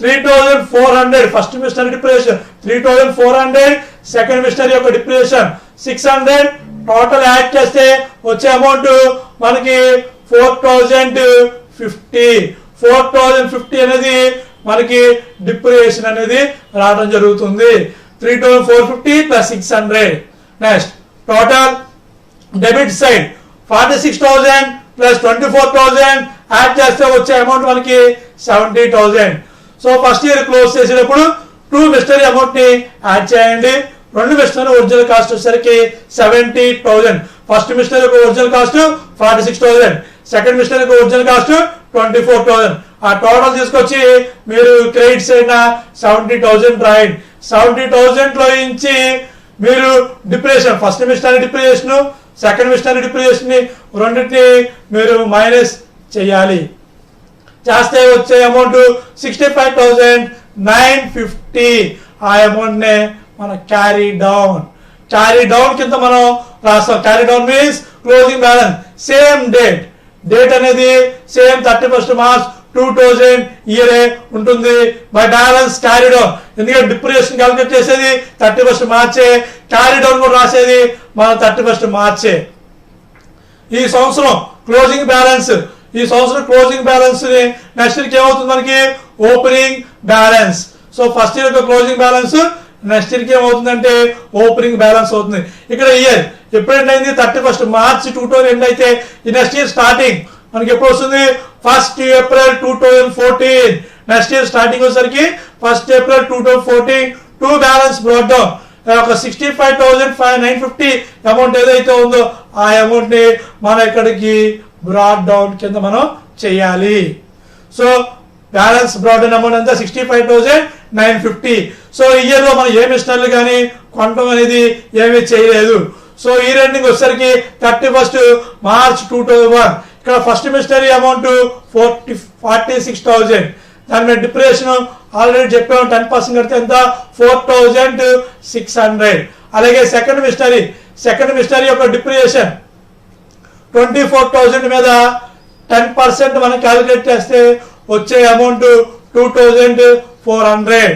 3,400 first mister depreciation, 3,400 second mister యొక్క డిప్రిసియేషన్ 600. టోటల్ యాడ్ చేస్తే వచ్చే అమౌంట్ మనకి 4,050. 4,050 అనేది మనకి డిప్రిసియేషన్ అనేది రావడం జరుగుతుంది. 3,450 plus 600. Next total debit side 46,000 plus 24,000 add చేస్తే వచ్చే అమౌంట్ మనకి 70,000. సో ఫస్ట్ ఇయర్ క్లోజ్ చేసేటప్పుడు 2 మిస్టరీ అమౌంట్ ని యాడ్ చేయండి. 2 మిస్టరీ ఒరిజినల్ కాస్ట్ వచ్చేసరికి 70,000. ఫస్ట్ మిస్టరీ యొక్క ఒరిజినల్ కాస్ట్ 46,000, సెకండ్ మిస్టరీ యొక్క ఒరిజినల్ కాస్ట్ 24,000. ఆ టోటల్ తీసుకొచ్చి మీరు క్రెడిట్ సైడ్ 70,000 రాయండి. 70,000 లో నుంచి మీరు depreciation, first mister depreciation, second mister depreciation ని రెండింటిని మీరు మైనస్ చేయాలి. చేస్తే వచ్చే అమౌంట్ 65,950. ఆ అమౌంట్ నే మనం క్యారీ డౌన్ కింద మనం రాస్తాం. Carry down means closing balance same date అనేది సేమ్ 31st మార్చ్ 2000 ఇయరే ఉంటుంది. బై బ్యాలెన్స్ క్యారీ డౌన్, ఎందుకంటే డిప్రిసియేషన్ క్యాలిక్యులేట్ చేసేది 31st మార్చే, క్యారీ డౌన్ కూడా రాసేది మన 31st మార్చే. ఈ సంవత్సరం క్లోజింగ్ బ్యాలెన్స్ ని నెక్స్ట్ ఇయర్కి ఏమవుతుంది? మనకి opening balance. So first year యొక్క క్లోజింగ్ బ్యాలెన్స్ నెక్స్ట్ ఇయర్కి ఏమవుతుందంటే ఓపెనింగ్ బ్యాలెన్స్ అవుతుంది. ఇక్కడ ఇయర్ ఎప్పుడు ఎండ్ అయింది? 31st మార్చ్ 2000 ఎండ్ అయితే ఈ నెక్స్ట్ ఇయర్ స్టార్టింగ్ మనకి ఎప్పుడు వస్తుంది? 1st April 2014. Next year starting వచ్చేసరికి 1st April 2014. 2 balance brought down. ఒక 65,950 అమౌంట్ ఏదైతే ఉందో ఆ అమౌంట్ ని మనం ఇక్కడికి బ్రాట్ డౌన్ కింద మనం చేయాలి. So balance brought down amount అంతా 65,950. సో ఇయర్ లో మనం ఏ మిషనర్లు కానీ కొనడం అనేది ఏమీ చేయలేదు. సో ఇయర్ ఎండింగ్ వచ్చేసరికి 31st మార్చ్ 2001. ఇక్కడ ఫస్ట్ మిషనరీ అమౌంట్ 46,000. దాని మీద డిప్రిసియేషన్ ఆల్రెడీ చెప్పాము 10% కడితే ఎంత? 4,600. అలాగే సెకండ్ మిషనరీ యొక్క డిప్రిసియేషన్ 24,000 మీద 10% మనం క్యాలిక్యులేట్ చేస్తే వచ్చే అమౌంట్ 2,400.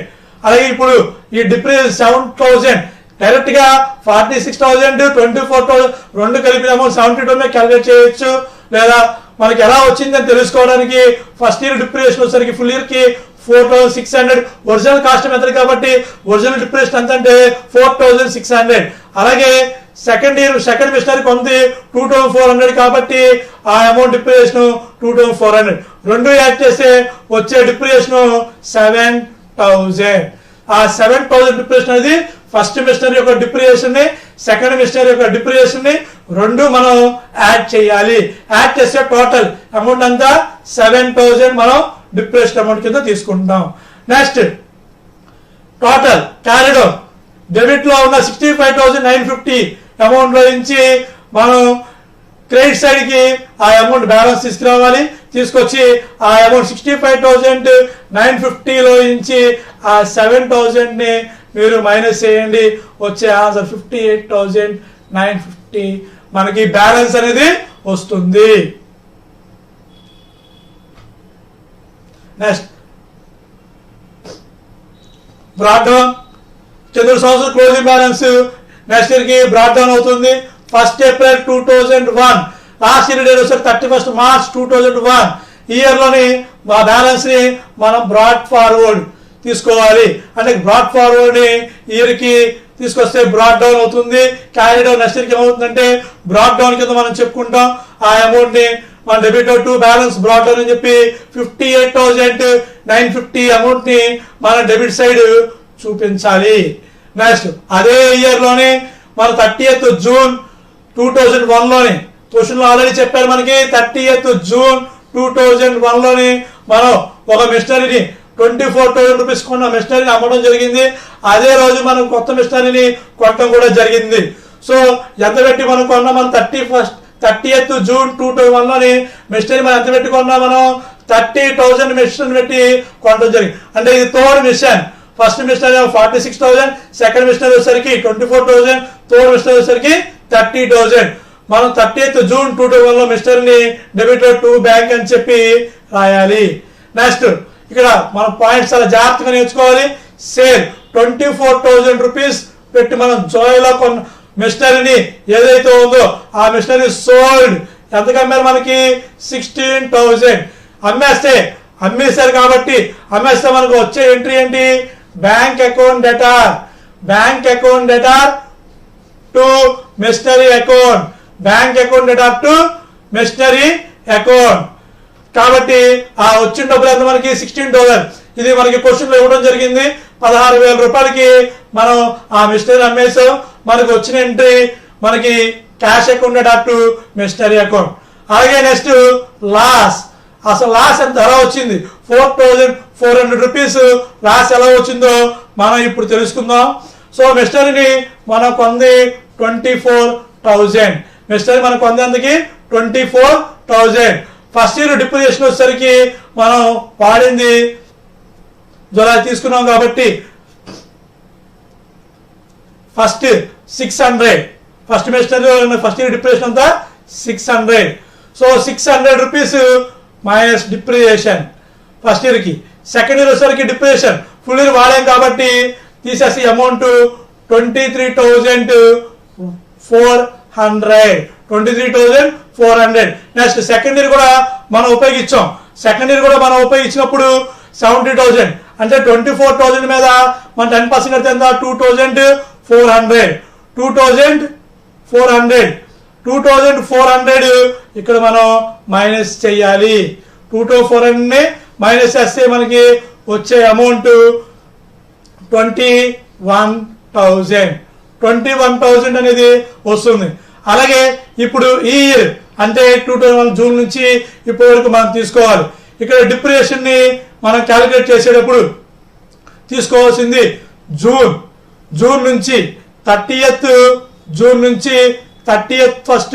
అలాగే ఇప్పుడు ఈ డిప్రిసియేషన్ 7,000 డైరెక్ట్ గా 46,000 24,000 రెండు కలిపిన అమౌంట్ 72 క్యాలిక్యులేట్ చేయొచ్చు. లేదా మనకి ఎలా వచ్చిందని తెలుసుకోవడానికి ఫస్ట్ ఇయర్ డిప్రిసియేషన్ వచ్చేసరికి ఫుల్ ఇయర్ కి 4,600. ఒరిజినల్ కాస్ట్ మెథడ్ కాబట్టి ఒరిజినల్ డిప్రిసియేషన్ ఎంత అంటే 4,600. అలాగే సెకండ్ మిషనరీ కొంది 2,400 కాబట్టి ఆ అమౌంట్ డిప్రిసియేషన్ 2,400. రెండు యాడ్ చేస్తే వచ్చే డిప్రిసియేషన్ 7,000. ఆ 7,000 డిప్రిసియేషన్ అనేది ఫస్ట్ మిషనరీ యొక్క డిప్రిసియేషన్ ని సెకండ్ మిషనరీ యొక్క డిప్రిసియేషన్ ని రెండు మనం యాడ్ చేయాలి. యాడ్ చేస్తే టోటల్ అమౌంట్ అంతా 7,000 మనం డిప్రిసియేషన్ అమౌంట్ కింద తీసుకుంటాం. నెక్స్ట్ టోటల్ క్యారీడ్ డెబిట్ లో ఉన్న 65,950 అమౌంట్ లో నుంచి మనం క్రెడిట్ సైడ్ కి ఆ అమౌంట్ బ్యాలెన్స్ తీసుకురావాలి. తీసుకొచ్చి ఆ అమౌంట్ 65,950 లో నుంచి ఆ 7,000 ని మీరు మైనస్ చేయండి. వచ్చే ఆన్సర్ 58,950 మనకి బ్యాలెన్స్ అనేది వస్తుంది. నెక్స్ట్ బ్రాడ్ డౌన్ చంద్రుడు సంవత్సరం క్లోజింగ్ బ్యాలెన్స్ నెక్స్ట్ ఇయర్ కి బ్రాడ్ డౌన్ అవుతుంది. 1 April 2001 లాస్ట్ ఇయర్ డేట్ వచ్చి 31 March 2001 ఈ ఇయర్ లోని మా బ్యాలెన్స్ ని మనం బ్రాడ్ ఫార్వర్డ్ తీసుకోవాలి. అంటే బ్రాడ్ ఫార్వర్డ్ ని ఇయర్ కి తీసుకొస్తే బ్రాడ్ డౌన్ అవుతుంది. క్యారీ డౌన్ నెక్స్ట్ ఇయర్ కి ఏమవుతుందంటే బ్రాడ్ డౌన్ కింద మనం చెప్పుకుంటాం. ఆ అమౌంట్ ని మన debit to balance brought down అని చెప్పి 58,950 అమౌంట్ ని మన డెబిట్ సైడ్ చూపించాలి. నెక్స్ట్ అదే ఇయర్ లోనే మన 30th June 2001 లోని క్వశ్చన్ లో ఆల్రెడీ చెప్పారు మనకి 30th June 2001 లోని మనం ఒక మిషనరీని 24,000 రూపీస్ కొన్న మిషనరీని అమ్మడం జరిగింది. అదే రోజు మనం కొత్త మిషనరీని కొనడం కూడా జరిగింది. సో ఎంత పెట్టి మనం కొన్నా మనం 30th June 2001 లోని మిషనరీ మనం ఎంత పెట్టి కొన్నా మనం 30,000 మిషన్ పెట్టి కొనడం జరిగింది. అంటే ఇది third machine. First machinery 46,000, second machinery వచ్చేసరికి 24,000, థర్డ్ మిషనరీ వచ్చేసరికి 30,000. మనం 30th June 2001 లో మిషనరీని డెబిట్ టు బ్యాంక్ అని చెప్పి రాయాలి. నెక్స్ట్ ఇక్కడ మన పాయింట్స్ చాలా జాగ్రత్తగా నేర్చుకోవాలి. సేల్ 24,000 రూపీస్ పెట్టి మనం జోయిలో కొన్న మిషనరీని ఏదైతే ఉందో ఆ మిషనరీ సోల్డ్ ఎంతకు అమ్మారు మనకి 16,000 అమ్మేశారు కాబట్టి అమ్మేస్తే మనకు వచ్చే ఎంట్రీ ఏంటి bank account debtor to machinery account to machinery account. కాబట్టి ఆ వచ్చిన డబ్బులు ఎంత మనకి 16,000. ఇది మనకి క్వశ్చన్ లో ఇవ్వడం జరిగింది. 16,000 రూపాయలకి మనం ఆ మిషనరీ అమ్మేసాం. మనకు వచ్చిన ఎంట్రీ మనకి cash account to machinery account. అలాగే నెక్స్ట్ లాస్. అసలు లాస్ ఎంత ఎలా వచ్చింది 4,400 రూపీస్ లాస్ ఎలా వచ్చిందో మనం ఇప్పుడు తెలుసుకుందాం. సో మిషనరీని మనం కొంది 24,000. మిషనరీ మనం కొందేందుకు 24,000. ఫస్ట్ ఇయర్ డిప్రిసియేషన్ వచ్చేసరికి మనం వాడింది జులై తీసుకున్నాం కాబట్టి first 600. First machinery first year depreciation అంతా 600. So 600 rupees minus depreciation first year కి. సెకండ్ ఇయర్ వచ్చేసరికి డిప్రిసియేషన్ ఫుల్ ఇయర్ వాడాం కాబట్టి తీసేసి అమౌంట్ 23,400. నెక్స్ట్ సెకండ్ ఇయర్ కూడా మనం ఉపయోగించాం. సెకండ్ ఇయర్ కూడా మనం ఉపయోగించినప్పుడు 70,000 అంటే 24,000 మీద మన 10% కడితే ఎంత 2,400 ఇక్కడ మనం మైనస్ చేయాలి. 2,400 మైనస్ చేస్తే మనకి వచ్చే అమౌంట్ 21,000 అనేది వస్తుంది. అలాగే ఇప్పుడు ఈ ఇయర్ అంటే 2001 జూన్ నుంచి ఇప్పటి వరకు మనం తీసుకోవాలి. ఇక్కడ డిప్రిసియేషన్ ని మనం క్యాలిక్యులేట్ చేసేటప్పుడు తీసుకోవాల్సింది జూన్ నుంచి 30th జూన్ నుంచి 31st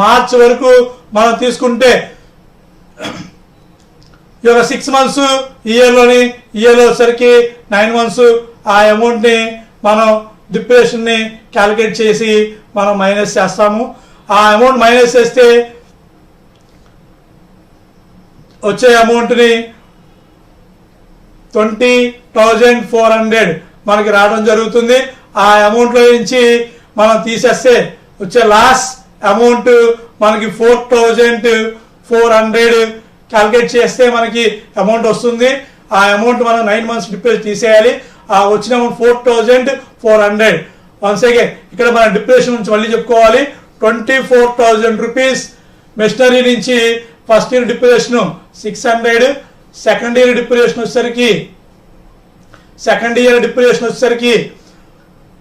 మార్చ్ వరకు మనం తీసుకుంటే ఈ యొక్క 6 months ఇయర్లో వచ్చేసరికి 9 months ఆ అమౌంట్ ని మనం డిప్రిసియేషన్ ని క్యాలిక్యులేట్ చేసి మనం మైనస్ చేస్తాము. ఆ అమౌంట్ మైనస్ చేస్తే వచ్చే అమౌంట్ ని 20,400 మనకి రావడం జరుగుతుంది. ఆ అమౌంట్ లో నుంచి మనం తీసేస్తే వచ్చే లాస్ అమౌంట్ మనకి 4,400 క్యాలిక్యులేట్ చేస్తే మనకి అమౌంట్ వస్తుంది. ఆ అమౌంట్ మనం 9 months డిప్రిసియేషన్ తీసేయాలి. ఆ వచ్చిన అమౌంట్ 4,400. వన్స్ అగైన్ ఇక్కడ మన డిప్రిసియేషన్ నుంచి మళ్ళీ చెప్పుకోవాలి. 24,000 రూపీస్ మెషినరీ నుంచి first year depreciation 600, second year depreciation వచ్చేసరికి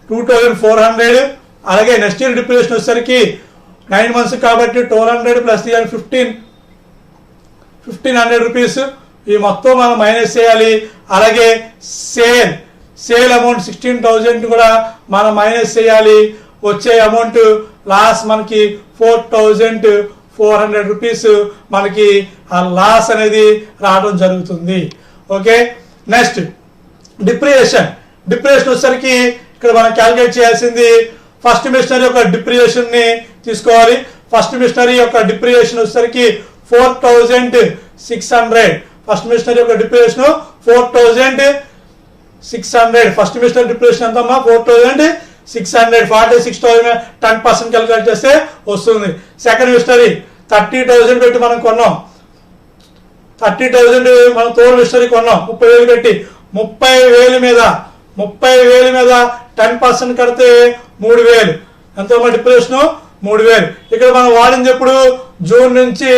2400. అలాగే నెక్స్ట్ ఇయర్ డిప్రిసియేషన్ వచ్చేసరికి 9 months కాబట్టి 1200 ప్లస్ 1500 రూపీస్. ఈ మొత్తం మనం మైనస్ చేయాలి. అలాగే సేల్ అమౌంట్ 16,000 కూడా మనం మైనస్ చేయాలి. వచ్చే అమౌంట్ లాస్ మనకి 4,400 రూపీస్ మనకి ఆ లాస్ అనేది రావడం జరుగుతుంది. ఓకే, నెక్స్ట్ డిప్రిసియేషన్ వచ్చేసరికి ఇక్కడ మనం క్యాలిక్యులేట్ చేయాల్సింది ఫస్ట్ మిషనరీ యొక్క డిప్రిసియేషన్ ని తీసుకోవాలి. ఫస్ట్ మిషనరీ యొక్క డిప్రిసియేషన్ వచ్చేసరికి 4,600. ఫస్ట్ మిషనరీ యొక్క డిప్రిసియేషన్ 4,600. ఫస్ట్ మిషనరీ డిప్రిసియేషన్ ఎంత అమ్మా? 4,600. 46,000 10% క్యాలిక్యులేట్ చేస్తే వస్తుంది. సెకండ్ మిషనరీ 30,000 పెట్టి మనం కొన్నాం. 30,000 మనం థర్డ్ మిషనరీ కొన్నాం 30,000 పెట్టి. 30,000 మీద 10% కడితే 3,000. ఎంత డిప్రిసియేషన్? 3,000. ఇక్కడ మనం వాడింది ఎప్పుడు? జూన్ నుంచి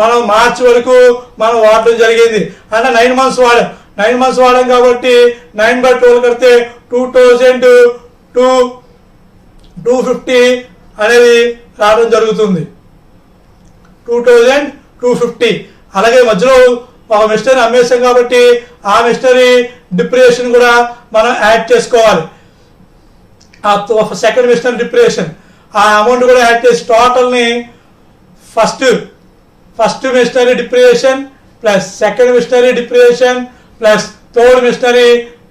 మనం మార్చి వరకు మనం వాడడం జరిగింది. అంటే 9 months వాడాం. 9 months వాడాం కాబట్టి 9/12 కడితే 2,250 అనేది రావడం జరుగుతుంది. 2,250. అలాగే మధ్యలో ఒక మిషనరీ అమ్మేసాం కాబట్టి ఆ మిషనరీ డిప్రిసియేషన్ కూడా మనం యాడ్ చేసుకోవాలి. ఆ సెకండ్ మిషనరీ డిప్రిసియేషన్ ఆ అమౌంట్ కూడా యాడ్ చేసి టోటల్ని first machinery depreciation plus second machinery depreciation plus third machinery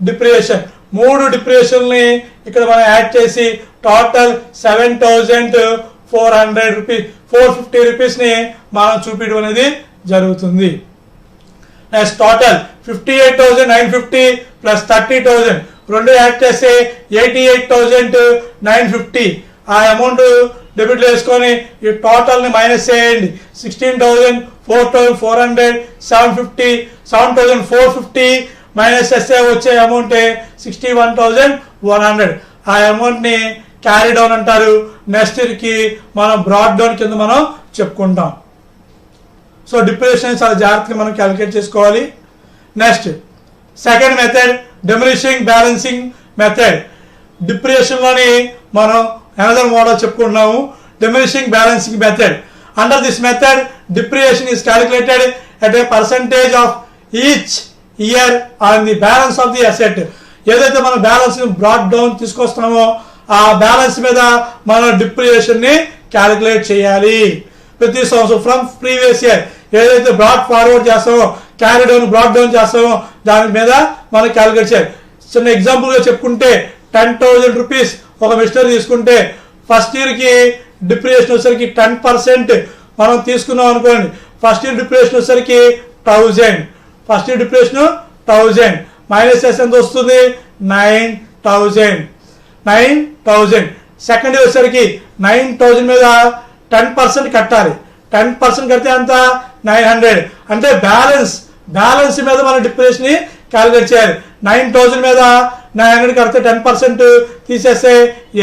depreciation 3 డిప్రిసియేషన్ని ఇక్కడ మనం యాడ్ చేసి టోటల్ 7,400 రూపీస్ 450 రూపీస్ని మనం చూపించడం అనేది జరుగుతుంది. నెక్స్ట్ టోటల్ 58,950 ప్లస్ 30,000 రెండు యాడ్ చేస్తే 88,950. ఆ అమౌంట్ డెబిట్ వేసుకొని ఈ టోటల్ ని మైనస్ చేయండి. 16,000 4,400 750 7,450 మైనస్ చేస్తే వచ్చే అమౌంట్ 61,100. ఆ అమౌంట్ ని క్యారీ డౌన్ అంటారు. నెక్స్ట్ ఇయర్ కి మనం బ్రాడ్ డౌన్ కింద మనం చెప్పుకుంటాం. సో డిప్రిసియేషన్ చాలా జాగ్రత్తగా మనం క్యాలిక్యులేట్ చేసుకోవాలి. Next second method diminishing balancing method. Depreciation లోని మనం అనదర్ మోడల్ చెప్పుకుంటున్నాము, diminishing balancing method. Under this method depreciation is calculated at a percentage of each year on the balance of the asset. ఏదైతే మనం balance brought down తీసుకొస్తున్నామో ఆ balance మీద మనం depreciation ని calculate చేయాలి ప్రతి సంవత్సరం. ఫ్రమ్ ప్రీవియస్ ఇయర్ ఏదైతే బ్రాడ్ ఫార్వర్డ్ చేస్తామో క్యారీ డౌన్ బ్రాడ్ డౌన్ చేస్తామో దాని మీద మనం క్యాలిక్యులేట్ చేయాలి. చిన్న ఎగ్జాంపుల్ గా చెప్పుకుంటే 10,000 రూపీస్ ఒక మిషనరీ తీసుకుంటే ఫస్ట్ ఇయర్ కి డిప్రిసియేషన్ వచ్చేసరికి 10% మనం తీసుకున్నాం అనుకోండి. ఫస్ట్ ఇయర్ డిప్రిసియేషన్ వచ్చేసరికి 1,000. ఫస్ట్ ఇయర్ డిప్రిసియేషన్ 1,000 మైనస్ చేస్తే ఎంత వస్తుంది? 9,000. సెకండ్ ఇయర్ వచ్చేసరికి 9,000 మీద 10% కట్టాలి. 10% కడితే అంత 900. అంటే బ్యాలెన్స్ మీద మనం డిప్రిసియేషన్ ని క్యాలిక్యులేట్ చేయాలి. 9,000 మీద 900 కడితే 10% తీసేస్తే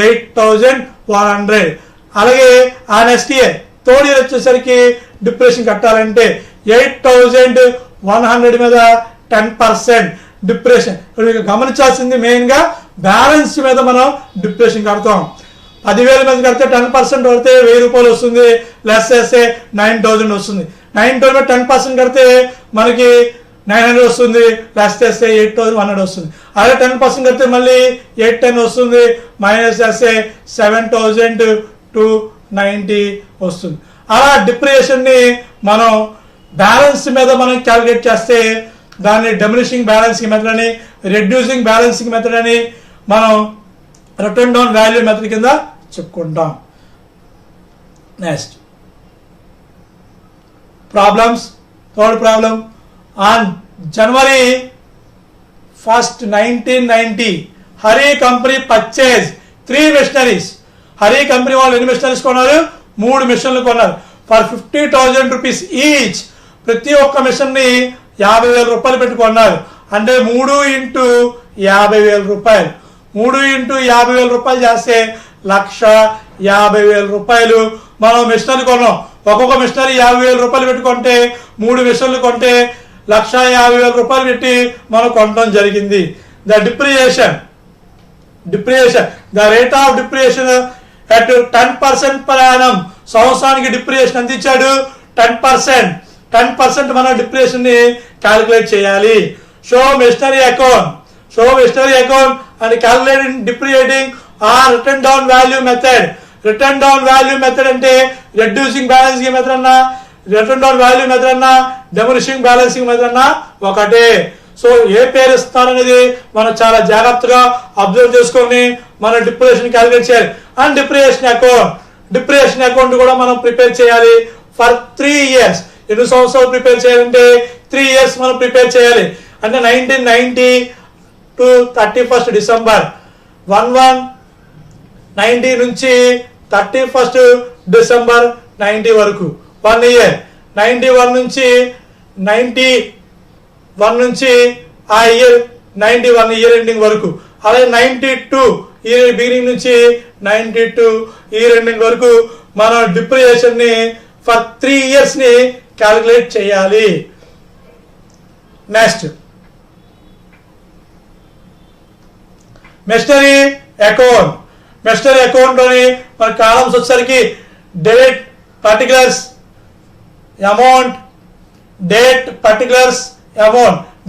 8,100. అలాగే ఆ నెక్స్ట్ ఇయర్ థర్డ్ ఇయర్ వచ్చేసరికి డిప్రిసియేషన్ కట్టాలంటే 8,100 మీద 10% డిప్రిసియేషన్. గమనించాల్సింది మెయిన్ గా బ్యాలెన్స్ మీద మనం డిప్రిసియేషన్ కడతాం. 10,000 మీద కడితే 10% కడితే 1,000 రూపాయలు వస్తుంది. లెస్ చేస్తే 9,000 వస్తుంది. 9,000 మీద 10% కడితే మనకి 900 వస్తుంది. లెస్ చేస్తే 8,100 వస్తుంది. అదే 10% కడితే మళ్ళీ 810 వస్తుంది. మైనస్ చేస్తే 7,290 వస్తుంది. అలా డిప్రిసియేషన్ ని మనం బ్యాలెన్స్ మీద మనం క్యాలిక్యులేట్ చేస్తే దాన్ని డిమినిషింగ్ బ్యాలెన్సింగ్ మెథడ్ అని, రెడ్యూసింగ్ బ్యాలెన్సింగ్ మెథడ్ అని, మనం రిటర్న్ డౌన్ వాల్యూ మెథడ్ కింద చెప్పుకుంటాం. Next problems. Third problem. On January 1st, 1990 Hari company purchase 3 machineries. Hari company వాళ్ళు ఎన్ని మిషనరీస్ కొన్నారు? 3 మిషన్లు కొన్నారు. For 50,000 rupees each. ప్రతి ఒక్క మిషన్ ని 50,000 రూపాయలు పెట్టి కొన్నారు. అంటే 3 × 50,000 రూపాయలు. 3 × 50,000 రూపాయలు చేస్తే 1,50,000 రూపాయలు మనం మిషనరీ కొన్నాం. ఒక్కొక్క మిషనరీ 50,000 రూపాయలు పెట్టుకుంటే 3 మిషన్లు కొంటే 1,50,000 రూపాయలు పెట్టి మనం కొనడం జరిగింది. The depreciation the rate of depreciation at 10% per annum. సంవత్సరానికి డిప్రిసియేషన్ ఎంత ఇచ్చాడు? 10%. 10% మనం డిప్రిసియేషన్ ని క్యాలిక్యులేట్ చేయాలి. Show machinery account and calculating depreciating or written down value method. Written down value method అంటే రెడ్యూసింగ్ బ్యాలెన్సింగ్ మెథడ్ అన్నా, రిటర్న్ డౌన్ వాల్యూ మెథడ్ అన్నా, diminishing balancing method అన్నా ఒకటే. సో ఏ పేరు ఇస్తారనేది మనం చాలా జాగ్రత్తగా అబ్జర్వ్ చేసుకొని మనం డిప్రిసియేషన్ క్యాలిక్యులేట్ చేయాలి. అండ్ డిప్రిసియేషన్ అకౌంట్ కూడా మనం ప్రిపేర్ చేయాలి ఫర్ 3 years. ఎన్ని సంవత్సరాలు ప్రిపేర్ చేయాలంటే 3 years మనం ప్రిపేర్ చేయాలి. అంటే 1990 టు 31st December 1190 నుంచి 31st December 90 వరకు 1 year. 91 నుంచి 91 నుంచి ఆ ఇయర్ 91 ఇయర్ ఎండింగ్ వరకు. అలాగే 92 ఇయర్ బిగినింగ్ నుంచి 92 ఇయర్ ఎండింగ్ వరకు మనం డిప్రిసియేషన్ ని ఫర్ 3 years ని క్యాలిక్యులేట్ చేయాలి. నెక్స్ట్ మెషినరీ అకౌంట్ లోని మన కాలమ్స్ వచ్చేసరికి date particulars amount,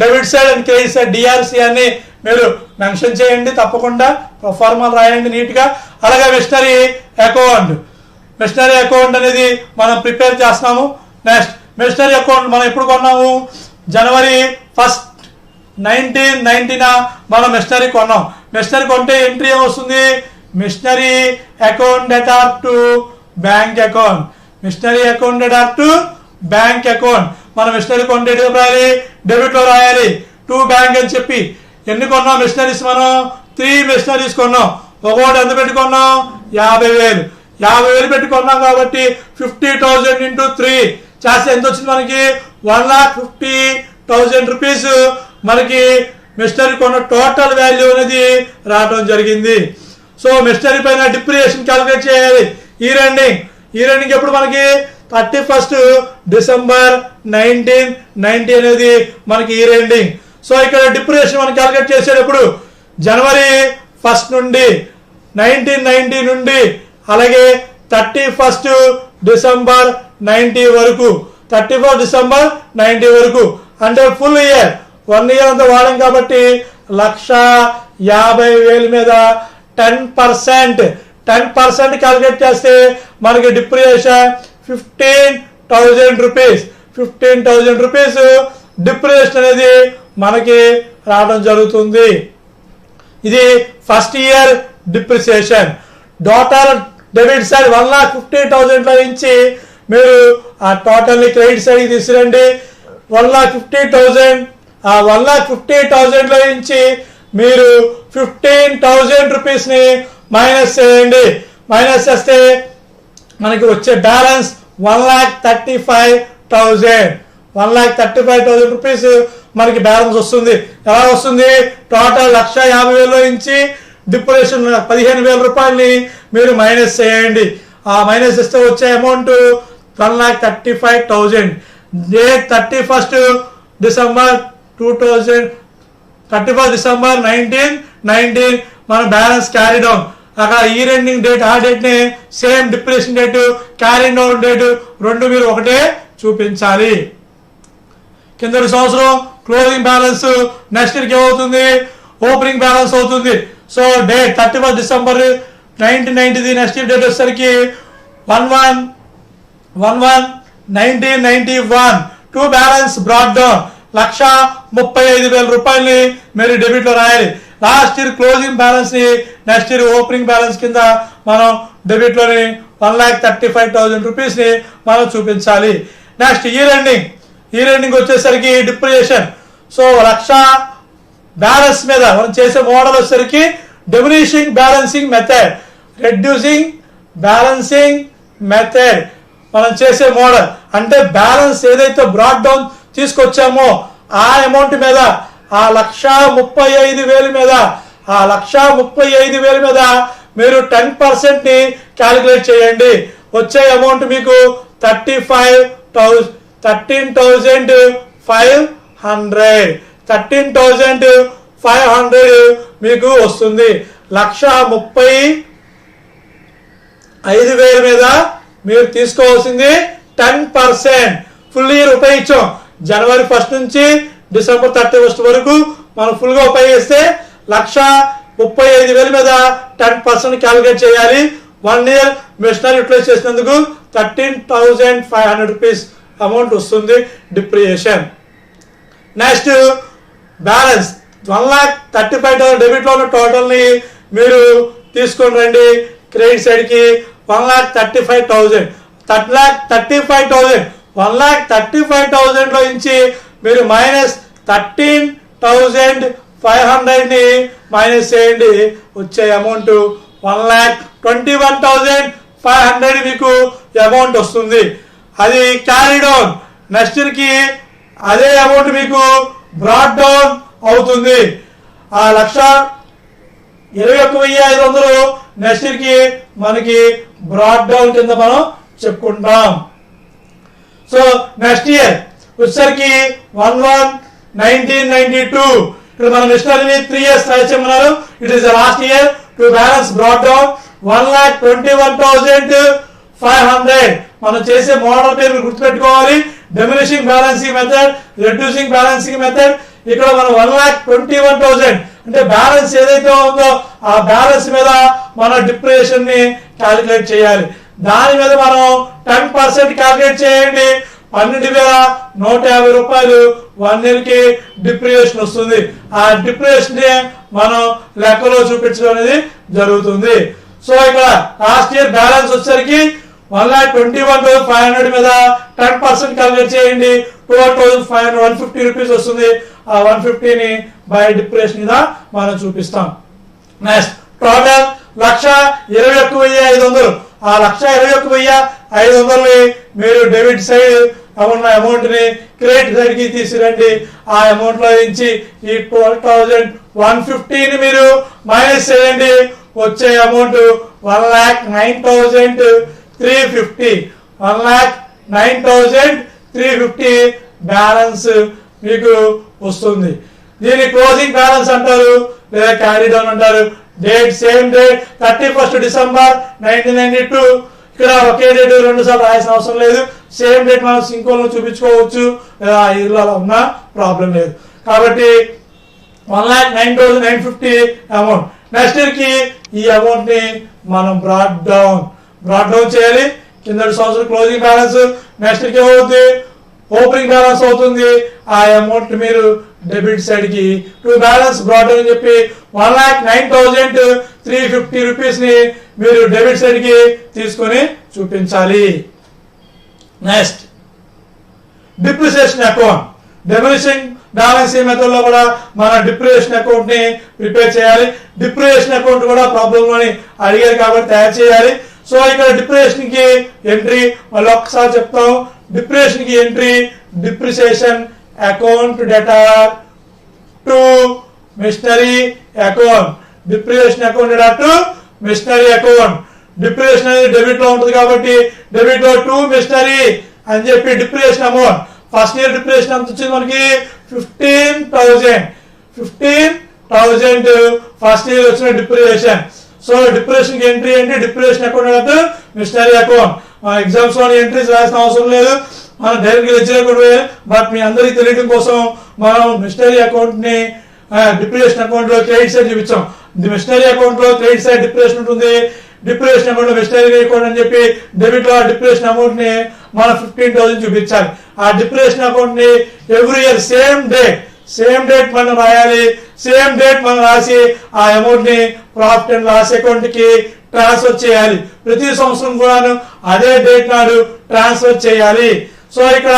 debit side and credit side DRC అని మీరు మెన్షన్ చేయండి. తప్పకుండా ఫార్మాల్ రాయండి నీట్ గా. అలాగే మెషినరీ అకౌంట్ అనేది మనం ప్రిపేర్ చేస్తున్నాము. నెక్స్ట్ మెషినరీ అకౌంట్ మనం ఎప్పుడు కొన్నాము? January 1st 1990 మనం మెషినరీ కొన్నాం. మెషినరీ కొంటే ఎంట్రీ ఏమొస్తుంది? Machinery account debtor to bank account. మనం మిషనరీ కొంటే రాయాలి, డెబిట్ లో రాయాలి, టు బ్యాంక్ అని చెప్పి. ఎన్ని కొన్నాం మిషనరీస్? మనం 3 మిషనరీస్ కొన్నాం. ఒకటి ఎంత పెట్టుకున్నాం? 50,000 పెట్టుకున్నాం కాబట్టి 50,000 into 3 చేస్తే ఎంత వచ్చింది మనకి? 1,50,000 రూపీస్ మనకి మిషనరీ కొన్న టోటల్ వాల్యూ అనేది రావడం జరిగింది. సో మిషనరీ పైన డిప్రిసియేషన్ క్యాలిక్యులేట్ చేయాలి. ఈ రెండింగ్ ఎప్పుడు మనకి? 31st December 1990 అనేది మనకి ఈ రెండింగ్. సో ఇక్కడ డిప్రిసియేషన్ మనం క్యాలిక్యులేట్ చేసేటప్పుడు January 1st నుండి 1990 నుండి అలాగే 31st December 90 వరకు, 31st December 90 వరకు అంటే ఫుల్ ఇయర్ 1 year అంతా వాడాం కాబట్టి 1,50,000 మీద 10% క్యాలిక్యులేట్ చేస్తే మనకి డిప్రిసియేషన్ 15,000 రూపీస్. 15,000 రూపీస్ డిప్రిసియేషన్ అనేది మనకి రావడం జరుగుతుంది. ఇది first year depreciation. Total debit side 1,50,000 లో నుంచి మీరు ఆ టోటల్ ని క్రెడిట్ సైడ్ తీసుకురండి. 1,50,000 ఆ 1,50,000 లో నుంచి మీరు 15,000 రూపీస్ ని మైనస్ చేయండి. మైనస్ చేస్తే మనకి వచ్చే బ్యాలెన్స్ 1,35,000. 1,35,000 రూపీస్ మనకి బ్యాలెన్స్ వస్తుంది. ఎలా వస్తుంది? టోటల్ 1,50,000 లో నుంచి డిప్రిసియేషన్ 15,000 రూపాయలని మీరు మైనస్ చేయండి. ఆ మైనస్ చేస్తే వచ్చే అమౌంట్ 1,35,000. డేట్ 31st December 1990 మన బ్యాలెన్స్ క్యారీ డౌన్. అక్కడ ఈ రెండింగ్ డేట్, ఆ డేట్ ని same depreciation date, carry down date రెండు మీరు ఒకటే చూపించాలి. కింద సంవత్సరం క్లోజింగ్ బ్యాలెన్స్ నెక్స్ట్ ఇయర్కి ఏమవుతుంది? ఓపెనింగ్ బ్యాలెన్స్ అవుతుంది. So date 31st December 1990 next year date వచ్చేసరికి 1/1/1991 టు బ్యాలెన్స్ బ్రాట్ డౌన్ 1,35,000 రూపాయలని మీరు డెబిట్ లో రాయాలి. లాస్ట్ ఇయర్ క్లోజింగ్ బ్యాలెన్స్ ని నెక్స్ట్ ఇయర్ ఓపెనింగ్ బ్యాలెన్స్ కింద మనం డెబిట్ లోని 1,35,000 రూపీస్ ని మనం చూపించాలి. నెక్స్ట్ ఇయర్ ఎండింగ్ వచ్చేసరికి డిప్రిసియేషన్. సో 1,00,000 బ్యాలెన్స్ మీద మనం చేసే మోడల్ వచ్చేసరికి diminishing balancing method, reducing balancing method మనం చేసే మోడల్. అంటే బ్యాలెన్స్ ఏదైతే బ్రాట్ డౌన్ తీసుకొచ్చామో ఆ అమౌంట్ మీద, ఆ 1,35,000 మీద, ఆ 1,35,000 మీద మీరు 10% ని క్యాలిక్యులేట్ చేయండి. వచ్చే అమౌంట్ మీకు 13,500. 13,500 మీకు వస్తుంది. 1,35,000 మీద మీరు తీసుకోవాల్సింది 10%. Full year ఉపయోగించాం. జనవరి 1 నుంచి డిసెంబర్ 31 వరకు మనం ఫుల్గా ఉపయోగిస్తే 1,35,000 మీద 10% క్యాలిక్యులేట్ చేయాలి. 1 ఇయర్ మెషినరీ యూటిలైజ్ చేసినందుకు 13,500 రూపీస్ అమౌంట్ వస్తుంది డిప్రిసియేషన్. నెక్స్ట్ బ్యాలెన్స్ 1,35,000 డెబిట్లో ఉన్న టోటల్ని మీరు తీసుకొని రండి క్రెడిట్ సైడ్కి. 1,35,000 1,35,000లో నుంచి మీరు మైనస్ 13,500ని మైనస్ చేయండి. వచ్చే అమౌంట్ 1,21,500 మీకు అమౌంట్ వస్తుంది. అది క్యారీ డౌన్. నెక్స్ట్ ఇయర్కి అదే అమౌంట్ మీకు బ్రాడ్ డౌన్ అవుతుంది. ఆ 1,21,500 నెక్స్ట్ ఇయర్కి మనకి బ్రాడ్ డౌన్ కింద మనం చెప్పుకుంటాం. సో నెక్స్ట్ ఇయర్ వచ్చేసరికి 1/1/1992 ఇక్కడ మన మిషనరీని 3 years రాయమన్నారు. It is the last year to balance brought down 1,21,500. మనం చేసే మోడల్ పేరు గుర్తుపెట్టుకోవాలి. Diminishing balancing method, reducing balancing method. ఇక్కడ మనం 1,21,000 అంటే బ్యాలెన్స్ ఏదైతే ఉందో ఆ బ్యాలెన్స్ మీద మన డిప్రిసియేషన్ ని క్యాలిక్యులేట్ చేయాలి. దాని మీద మనం 10% క్యాలిక్యులేట్ చేయండి. 12,150 రూపాయలు 1 ఇయర్కి డిప్రిసియేషన్ వస్తుంది. ఆ డిప్రిసియేషన్ మనం లెక్కలో చూపించడం అనేది జరుగుతుంది. సో ఇక్కడ లాస్ట్ ఇయర్ బ్యాలెన్స్ వచ్చేసరికి 1,21,500 మీద 10% క్యాలిక్యులేట్ చేయండి. 12,150 రూపీస్ వస్తుంది. ఆ 150ని బై డిప్రిసియేషన్ మీద మనం చూపిస్తాం. Next total 1,21,500. ఆ 1,21,500ని మీరు డెబిట్ సైడ్ ఉన్న అమౌంట్ ని క్రెడిట్ సైడ్ కి తీసుకురండి. ఆ అమౌంట్ లో నుంచి ఈ 12,150ని మీరు మైనస్ చేయండి. వచ్చే అమౌంట్ 1,09,350. 1,09,350 బ్యాలెన్స్ మీకు వస్తుంది. దీన్ని క్లోజింగ్ బ్యాలెన్స్ అంటారు లేదా క్యారీ డౌన్ అంటారు. Date same date 31st December 1992. ఇక్కడ ఒకే డేట్ 2 సార్లు రాయాల్సిన అవసరం లేదు. సేమ్ డేట్ మనం సింకోలో చూపించుకోవచ్చు లేదా ఇళ్ళలో ఉన్నా ప్రాబ్లం లేదు. కాబట్టి 1,09,950 అమౌంట్. నెక్స్ట్ ఇయర్కి ఈ అమౌంట్ ని మనం బ్రాడ్ డౌన్ చేయాలి. కిందటి సంవత్సరం క్లోజింగ్ బ్యాలెన్స్ నెక్స్ట్ ఇయర్కి ఏమవుతుంది? ఓపెనింగ్ బ్యాలెన్స్ అవుతుంది. ఆ అమౌంట్ మీరు డెబిట్ సైడ్ కి టు బ్యాలెన్స్ బ్రాడ్ డౌన్ అని చెప్పి 1,09,350 రూపీస్ ని మీరు డెబిట్ సైడ్ కి తీసుకొని చూపించాలి. Next depreciation account. Diminishing balancing method లో కూడా మన డిప్రిసియేషన్ అకౌంట్ ని ప్రిపేర్ చేయాలి. డిప్రిసియేషన్ అకౌంట్ కూడా ప్రాబ్లం లోని అడిగారు కాబట్టి తయారు చేయాలి. సో ఇక్కడ డిప్రిసియేషన్ కి ఎంట్రీ మళ్ళీ ఒక్కసారి చెప్తాం. డిప్రిసియేషన్ కి entry depreciation account debtor to machinery account. Depreciation account debtor to machinery account. Depreciation అనేది డెబిట్ లో ఉంటుంది కాబట్టి డెబిట్ లో టు మిషనరీ అని చెప్పి depreciation amount. First year depreciation ఎంత వచ్చింది మనకి? 15,000 ఫస్ట్ ఇయర్ వచ్చిన డిప్రిసియేషన్. సో డిప్రిసియేషన్ కి ఎంట్రీ ఏంటి? Depreciation account to machinery account. Exams లో ఎంట్రీస్ రాసిన అవసరం లేదు. మనం డైరెక్ట్ లెడ్జర్ అకౌంట్ వేయాలి. బట్ మీ అందరికి తెలియడం కోసం మనం మిషనరీ అకౌంట్ ని డిప్రిసియేషన్ అకౌంట్ లో క్రెడిట్ సైడ్ చూపించాం. మిషనరీ అకౌంట్ లో క్రెడిట్ సైడ్ డిప్రిసియేషన్ ఉంటుంది. డిప్రిసియేషన్ అకౌంట్ లో మిషనరీ అకౌంట్ అని చెప్పి డెబిట్ లో డిప్రిసియేషన్ అమౌంట్ ని మనం 15,000 చూపించాలి. ఆ డిప్రిసియేషన్ అకౌంట్ ని ఎవ్రీ ఇయర్ సేమ్ డేట్ మనం రాయాలి. సేమ్ డేట్ మనం రాసి ఆ అమౌంట్ ని ప్రాఫిట్ అండ్ లాస్ అకౌంట్ కి ట్రాన్స్ఫర్ చేయాలి. ప్రతి సంవత్సరం కూడా అదే డేట్ నాడు ట్రాన్స్ఫర్ చేయాలి. సో ఇక్కడ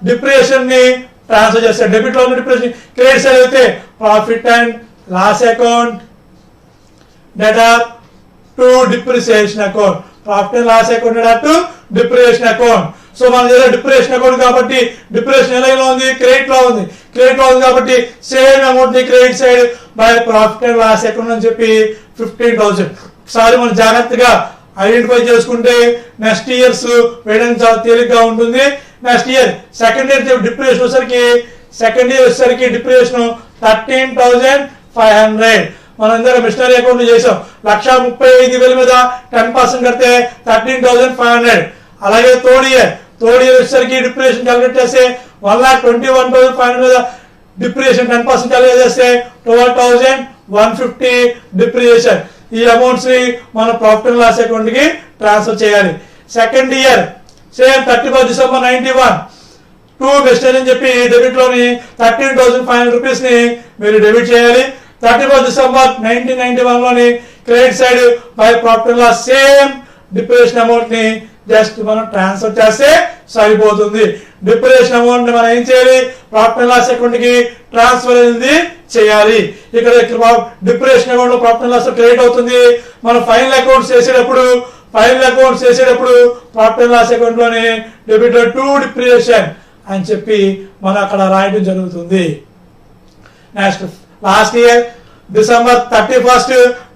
డిప్రిసియేషన్ ని ట్రాన్స్ఫర్ చేస్తారు. డెబిట్ లో ఉన్న డిప్రిసియేషన్ క్రెడిట్ సైడ్ అయితే profit and loss account debtor to depreciation account. Profit and loss account debtor to depreciation account. So మన దగ్గర డిప్రిసియేషన్ అకౌంట్ కాబట్టి డిప్రిసియేషన్ ఎలా ఉంది? క్రెడిట్ లో ఉంది. కాబట్టి సేమ్ అమౌంట్ ని credit side by profit and loss account అని చెప్పి 15,000. ఒకసారి మనం జాగ్రత్తగా ఐడెంటిఫై చేసుకుంటే నెక్స్ట్ ఇయర్స్ వేయడానికి చాలా తేలిగ్గా ఉంటుంది. Next year second year depreciation వచ్చేసరికి డిప్రిసియేషన్ 13,500. మనం ఇందాక మిషనరీ అకౌంట్ చేసాం. 1,35,000 మీద 10% కడితే 13,500. అలాగే థర్డ్ ఇయర్ వచ్చేసరికి డిప్రిసియేషన్ క్యాలిక్యులేట్ చేస్తే 1,21,500 మీద డిప్రిసియేషన్ 10% క్యాలిక్యులేట్ చేస్తే 12,150 డిప్రిసియేషన్. ఈ అమౌంట్స్ ని మన ప్రాఫిట్ అండ్ లాస్ అకౌంట్ కి ట్రాన్స్ఫర్ చేయాలి. Second year same 31 December 91 to machinery అని చెప్పి డెబిట్ లోని 13,500 రూపీస్ ని మీరు డెబిట్ చేయాలి. 31 December 1991 లోని credit side by profit and loss same depreciation amount ని జస్ట్ మనం ట్రాన్స్ఫర్ చేస్తే సరిపోతుంది. డిప్రిసియేషన్ అమౌంట్ ని మనం ఏం చేయాలి, ప్రాఫిట్ అండ్ లాస్ అకౌంట్ కి ట్రాన్స్ఫర్ అనేది చేయాలి. ఇక్కడ డిప్రిసియేషన్ అకౌంట్ లో ప్రాఫిట్ అండ్ లాస్ క్రెడిట్ అవుతుంది. మనం ఫైనల్ అకౌంట్స్ చేసేటప్పుడు ప్రాఫిట్ అండ్ లాస్ అకౌంట్ లోని డెబిట్ టు డిప్రిసియేషన్ అని చెప్పి మనం అక్కడ రాయడం జరుగుతుంది. Next last year December 31st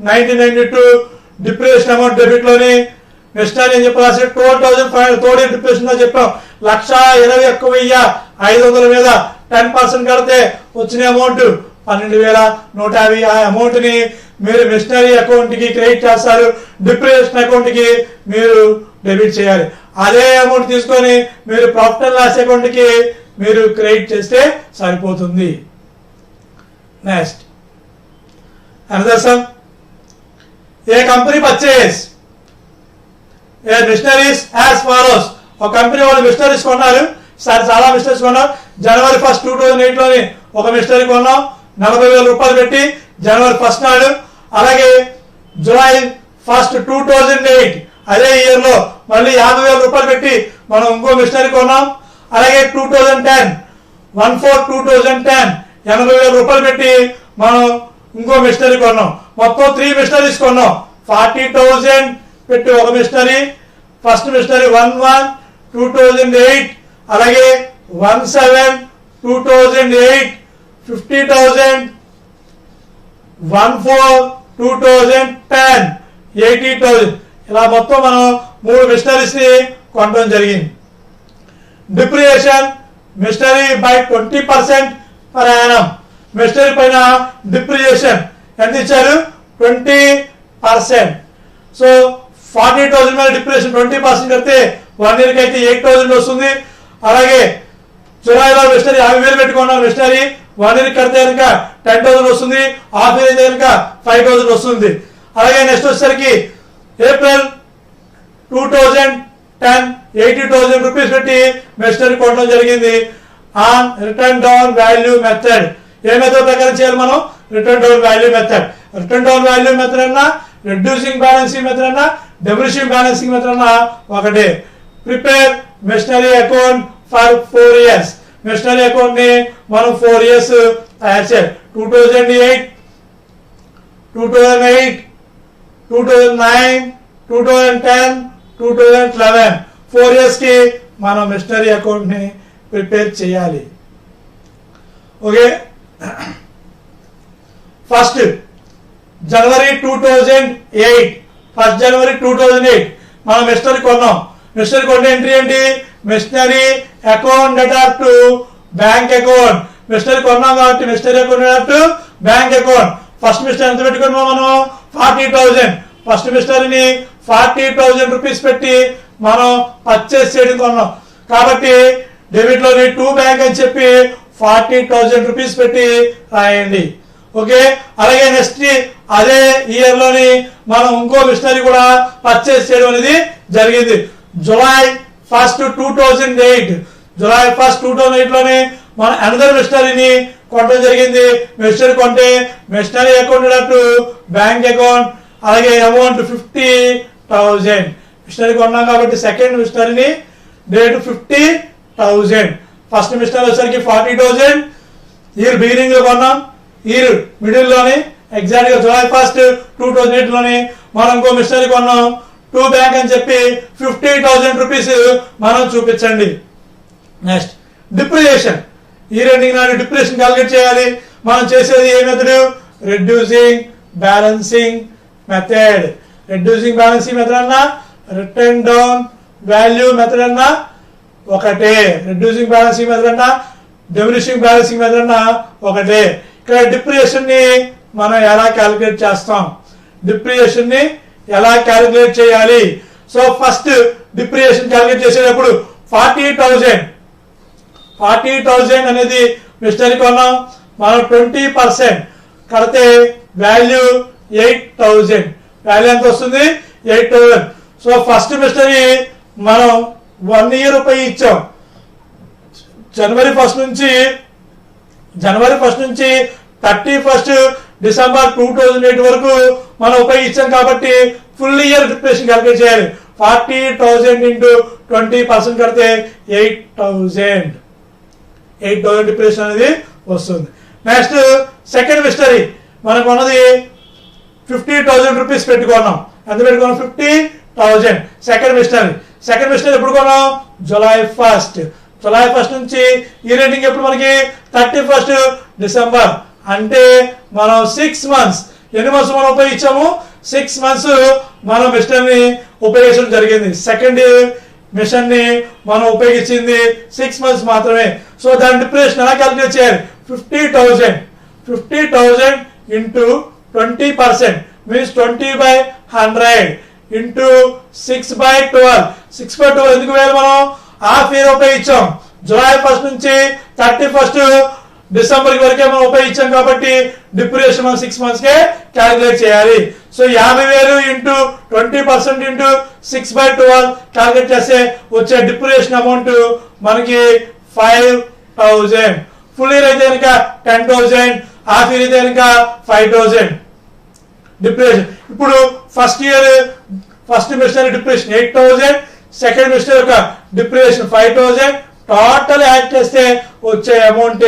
1992 depreciation amount debit లోని మిషనరీ అని చెప్పి రాసి 12,500 థర్డ్ ఇయర్ డిప్రిసియేషన్ చెప్పాం. 1,21,500 మీద 10% కడితే వచ్చిన అమౌంట్ 12,150. ఆ అమౌంట్ ని మీరు మిషనరీ అకౌంట్ కి క్రెడిట్ చేస్తారు, డిప్రిసియేషన్ అకౌంట్ కి మీరు డెబిట్ చేయాలి. అదే అమౌంట్ తీసుకొని మీరు ప్రాఫిట్ అండ్ లాస్ అకౌంట్ కి మీరు క్రెడిట్ చేస్తే సరిపోతుంది. నెక్స్ట్ అనదర్ సమ్, ఏ కంపెనీ పర్చేస్ ఏ మిషనరీస్ యాజ్ ఫాలోస్. ఒక కంపెనీ వాళ్ళు మిషనరీస్ కొన్నారు, చాలా మిషనరీస్ కొన్నారు. January 1st 2008 లోని ఒక మిషనరీ కొన్నాం 40,000 రూపాయలు పెట్టి January 1st నాడు. అలాగే July 1st 2008 అదే ఇయర్ లో మళ్ళీ 50,000 రూపాయలు పెట్టి మనం ఇంకో మిషనరీ కొన్నాం. అలాగే 2010 1/4/2010 80,000 రూపాయలు పెట్టి మనం ఇంకో మిషనరీ కొన్నాం. మొత్తం 3 మిషనరీస్ కొన్నాం. 40,000 పెట్టి ఒక మిషనరీ, ఫస్ట్ మిషనరీ 1/1/2008, అలాగే 1/7/2008, 50,000, 1/4/2010, 80,000. ఇలా మొత్తం మనం 3 మిషనరీస్ ని కొనడం జరిగింది. Depreciation machinery by 20% per annum. Machinery పైన డిప్రిసియేషన్ ఎంత ఇచ్చారు, 20%. సో 40,000 మీద డిప్రిసియేషన్ 20% కడితే 1 year కి అయితే 8,000 వస్తుంది. అలాగే జూలైలో మిషనరీ 50,000 పెట్టుకున్నాం, మిషనరీ 1 year కడితే కనుక 10,000 వస్తుంది. హాఫ్ ఇయర్ అయితే కనుక 5,000 వస్తుంది. అలాగే నెక్స్ట్ వచ్చేసరికి ఏప్రిల్ 2010 80,000 రూపీస్ పెట్టి మిషనరీ కొనడం జరిగింది. On written down value method. ఏ మెథడ్ ప్రకారం చేయాలి మనం, written down value method. Written down value method అన్నా, రెడ్యూసింగ్ బ్యాలెన్సింగ్ మెథడ్ అన్నా, డిమినిషింగ్ బ్యాలెన్సింగ్ మెథడ్ అన్నా ఒకటే. Prepare machinery account for 4 years. Machinery account ని మనం 4 years తయారు చేయాలి. 2008, 2009, 2010, 2011 4 years కి మనం మిషనరీ అకౌంట్ ని ప్రిపేర్ చేయాలి. ఓకే, ఫస్ట్ జనవరి 2008 మనం మిషనరీ కొన్నాం. మిషనరీ కొంటే ఎంట్రీ ఏంటి, machinery account debtor to bank account. Machinery కొన్నాం కాబట్టి machinery account debtor to bank account. First machinery ఎంత పెట్టుకున్నాం మనం, 40,000. ఫస్ట్ మిషనరీని 40,000 రూపీస్ పెట్టి మనం పర్చేస్ చేయడం కొన్నాం కాబట్టి డెబిట్ లోని టు బ్యాంక్ అని చెప్పి 40,000 రూపీస్ పెట్టి రాయండి. ఓకే, అలాగే నెక్స్ట్ అదే ఇయర్ లోని మనం ఇంకో మిషనరీ కూడా పర్చేస్ చేయడం అనేది జరిగింది. July 1st 2008 లోని మనం అనదర్ మిషనరీని కొనడం జరిగింది. మిషనరీ కొంటే machinery account to bank account. అలాగే అమౌంట్ 50,000 మిషనరీ కొన్నాం కాబట్టి సెకండ్ మిషనరీని డేట్ 50,000. ఫస్ట్ మిషనరీ వచ్చేసరికి 40,000 ఇయర్ బిగినింగ్ లో కొన్నాం. ఇయర్ మిడిల్ లోని ఎగ్జాక్ట్ గా July 1st 2008 లోని మనం ఇంకో మిషనరీ కొన్నాం. టు బ్యాంక్ అని చెప్పి 50,000 రూపీస్ మనం చూపించండి. Next depreciation. ఇయర్ ఎండింగ్ నాడు డిప్రిసియేషన్ క్యాలిక్యులేట్ చేయాలి. మనం చేసేది ఏ method, reducing balancing method. Reducing balancing method అన్నా, రిటర్న్ డౌన్ వాల్యూ మెథడ్ అన్నా ఒకటే. రెడ్యూసింగ్ బ్యాలెన్సింగ్ మెథడ్ అన్నా, డిమినిషింగ్ బ్యాలెన్సింగ్ మెథడ్ అన్నా ఒకటే. ఇక్కడ డిప్రిసియేషన్ ని మనం ఎలా క్యాలిక్యులేట్ చేస్తాం, డిప్రిసియేషన్ ని ఎలా క్యాలిక్యులేట్ చేయాలి. సో ఫస్ట్ డిప్రిసియేషన్ క్యాలిక్యులేట్ చేసేటప్పుడు 40,000 అనేది మిషనరీ కొన్నాం, మనం 20% కడితే వాల్యూ 8,000, వాల్యూ ఎంత వస్తుంది 8,000. సో ఫస్ట్ మిషనరీ మనం 1 year ఉపయోగించాం ఇచ్చాం. జనవరి ఫస్ట్ నుంచి 31st డిసెంబర్ 2008 వరకు మనం ఉపయోగించాం కాబట్టి ఫుల్ ఇయర్ డిప్రిసియేషన్ క్యాలిక్యులేట్ చేయాలి. 40,000 ఇంటూ 20% కడితే 8,000 డిప్రిసియేషన్ అనేది వస్తుంది. నెక్స్ట్ సెకండ్ మిషనరీ మనకు ఉన్నది 50,000 రూపీస్ పెట్టుకున్నాం. ఎంత పెట్టుకున్నాం 50,000. సెకండ్ మిషనరీ ఎప్పుడు కొన్నాం జూలై 1 నుంచి ఈ రేటింగ్ ఎప్పుడు మనకి 31st డిసెంబర్. అంటే మనం 6 months, ఎన్ని మంత్స్ మనం ఉపయోగించాము 6 months మనం మిషనరీని ఉపయోగించడం జరిగింది. సెకండ్ మిషన్ ని మనం ఉపయోగించింది 6 months మాత్రమే. సో దాని డిప్రిసియేషన్ ఎలా క్యాలిక్యులేట్ చేయాలి, 50,000 ఇంటూ 20% మీన్స్ 20/100 ఇంటూ 6/12. 6/12 ఎందుకు వేయాలి, మనం హాఫ్ ఇయర్ ఉపయోగించాం. జూలై 1 నుంచి 31st డిసెంబర్ వరకే మనం ఉపయోగించాం కాబట్టి డిప్రిసియేషన్ మనం 6 months కే క్యాలిక్యులేట్ చేయాలి. సో 50,000 ఇంటూ 20% ఇంటూ 6/12 క్యాలిక్యులేట్ చేస్తే వచ్చే డిప్రిసియేషన్ అమౌంట్ మనకి 5,000. ఫుల్ ఇయర్ అయితే కనుక 10,000, హాఫ్ ఇయర్ అయితే కనుక 5,000 డిప్రిసియేషన్. ఇప్పుడు first machinery depreciation 8,000, second machinery యొక్క డిప్రిసియేషన్ 5,000, టోటల్ యాడ్ చేస్తే వచ్చే అమౌంట్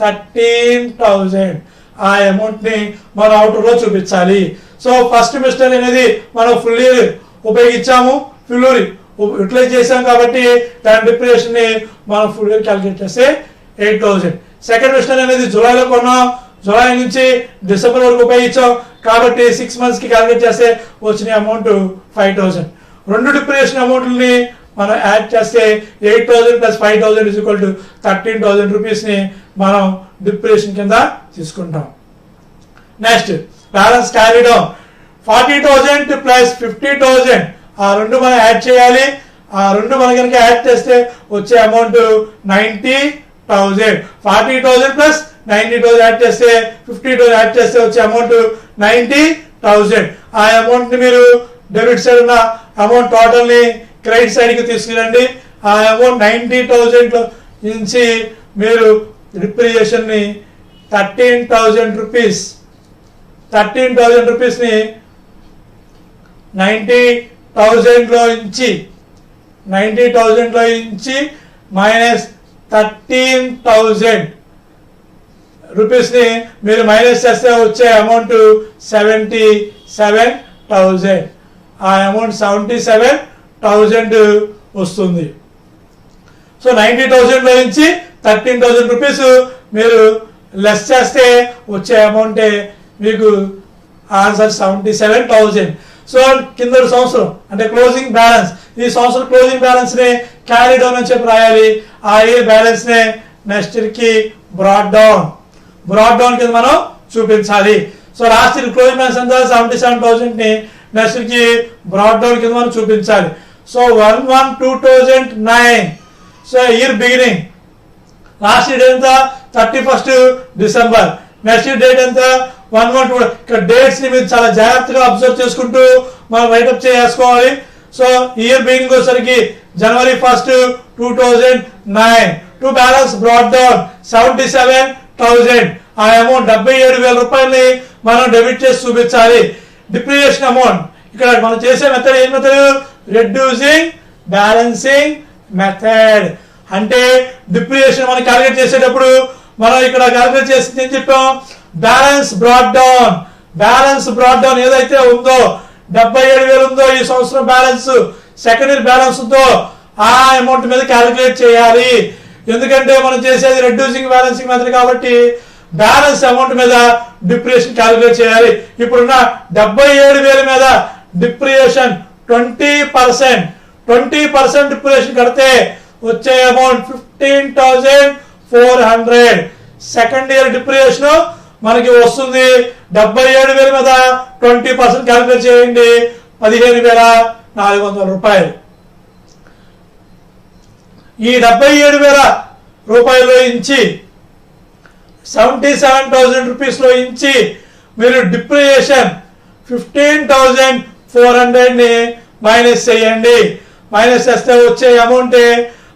13,000. ఆ అమౌంట్ ని మనం అవుటర్ లో చూపించాలి. సో ఫస్ట్ మిషనరీ అనేది మనం ఫుల్ ఇయర్ ఉపయోగించాము, ఫుల్ ఇయర్ యూటిలైజ్ చేసాం కాబట్టి దాని డిప్రిసియేషన్ ని మనం ఫుల్ ఇయర్ క్యాలిక్యులేట్ చేస్తే 8,000. సెకండ్ మిషనరీ అనేది జూలైలో కొన్నాం, జూలై నుంచి డిసెంబర్ వరకు ఉపయోగించాం కాబట్టి 6 months కి క్యాలిక్యులేట్ చేస్తే వచ్చిన అమౌంట్ 5,000. రెండు డిప్రిసియేషన్ అమౌంట్లని మనం యాడ్ చేస్తే 8,000 + 5,000 = 13,000 రూపీస్ ని మనం డిప్రిసియేషన్ కింద తీసుకుంటాం. నెక్స్ట్ బ్యాలెన్స్ క్యారీ డౌన్ 40,000 + 50,000 ఆ రెండు మనం యాడ్ చేయాలి. ఆ రెండు మనం కనుక యాడ్ చేస్తే వచ్చే అమౌంట్ 90,000. 40,000 + 90,000 యాడ్ చేస్తే 50,000 యాడ్ చేస్తే వచ్చే అమౌంట్ 90,000. ఆ అమౌంట్ ని మీరు డెబిట్ సైడ్ ఉన్న అమౌంట్ టోటల్ ని క్రెడిట్ సైడ్ కి తీసుకురండి. ఆ అమౌంట్ 90,000 నుంచి మీరు డిప్రిసియేషన్ ని 13,000 రూపీస్ ని 90,000 లో నుంచి మైనస్ 13,000 రూపీస్ ని మీరు మైనస్ చేస్తే వచ్చే అమౌంట్ 77,000. ఆ అమౌంట్ 77,000 వస్తుంది. సో 90,000 లో నుంచి 13,000 రూపీస్ మీరు లెస్ చేస్తే వచ్చే అమౌంట్ మీకు ఆన్సర్ 77,000. సో కింద సంవత్సరం అంటే క్లోజింగ్ బ్యాలెన్స్, ఈ సంవత్సరం క్లోజింగ్ బ్యాలెన్స్ ని క్యారీ డౌన్ అని చెప్పి రాయాలి. ఆ ఇయర్ బ్యాలెన్స్ ని నెక్స్ట్ ఇయర్ కి బ్రాడ్ డౌన్ కింద మనం చూపించాలి. So last year closing balance ఎంత 77,000 ని నెక్స్ట్ ఇయర్ కి బ్రాడ్ డౌన్ కింద మనం చూపించాలి. So 1/1/2009. So year beginning last year ఎంత 31st December, next year date ఎంత 1/1/2. ఇక్కడ డేట్స్ ని మీరు చాలా జాగ్రత్తగా అబ్జర్వ్ చేసుకుంటూ మనం రైటప్ చేసుకోవాలి. సో ఇయర్ బిగినింగ్ వచ్చేసరికి జనవరి 1, 2009. To balance brought down 77,000. ఆ అమౌంట్ 77,000 రూపాయలని మనం డెబిట్ చేసి చూపించాలి. డిప్రిసియేషన్ అమౌంట్ ఇక్కడ మనం చేసే మెథడ్ ఏం మెథడ్, రెడ్యూసింగ్ బ్యాలెన్సింగ్ మెథడ్. అంటే డిప్రిసియేషన్ మనం క్యాలిక్యులేట్ చేసేటప్పుడు మనం ఇక్కడ క్యాలిక్యులేట్ చేసి ఏం చెప్పాం, బ్యాలెన్స్ బ్రాడ్ డౌన్ ఏదైతే ఉందో 77,000 ఉందో ఈ సంవత్సరం బ్యాలెన్స్, సెకండ్ ఇయర్ బ్యాలెన్స్ ఉందో ఆ అమౌంట్ మీద క్యాలిక్యులేట్ చేయాలి. ఎందుకంటే మనం చేసేది రెడ్యూసింగ్ బ్యాలెన్సింగ్ మెథడ్ కాబట్టి బ్యాలెన్స్ అమౌంట్ మీద డిప్రిసియేషన్ క్యాలిక్యులేట్ చేయాలి. ఇప్పుడున్న 77,000 మీద డిప్రిసియేషన్ 20% డిప్రిసియేషన్ కడితే వచ్చే అమౌంట్ 15,400. సెకండ్ ఇయర్ డిప్రిసియేషన్ మనకి వస్తుంది 77,000 మీద 20% క్యాలిక్యులేట్ చేయండి, 15,400 రూపాయలు. ఈ 77,000 రూపాయలు ఇంచి 77,000 రూపీస్లో ఇంచి మీరు డిప్రిసియేషన్ 15,400 ని మైనస్ చేయండి. మైనస్ చేస్తే వచ్చే అమౌంట్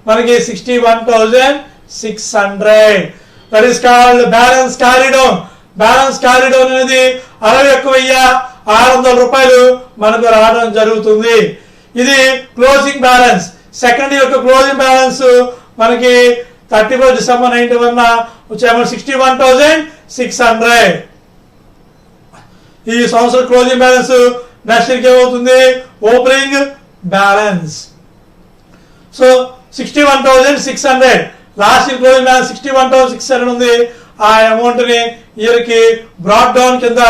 మనకి 61,600. That is called balance carry down. Balance carry down అనేది 61,600 రూపాయలు మనకు రావడం జరుగుతుంది. ఇది క్లోజింగ్ బ్యాలెన్స్. సెకండ్ యొక్క క్లోజింగ్ బ్యాలెన్స్ మనకి 31 డిసెంబర్ 91 వచ్చే అమౌంట్ 61,600. ఈ సంవత్సరం క్లోజింగ్ బ్యాలెన్స్ నెక్స్ట్ ఇయర్కి ఏమవుతుంది, opening balance. So 61,600 last year closing balance 61,600 ఉంది. ఆ అమౌంట్ ని ఇయర్ కి బ్రాడ్ డౌన్ కింద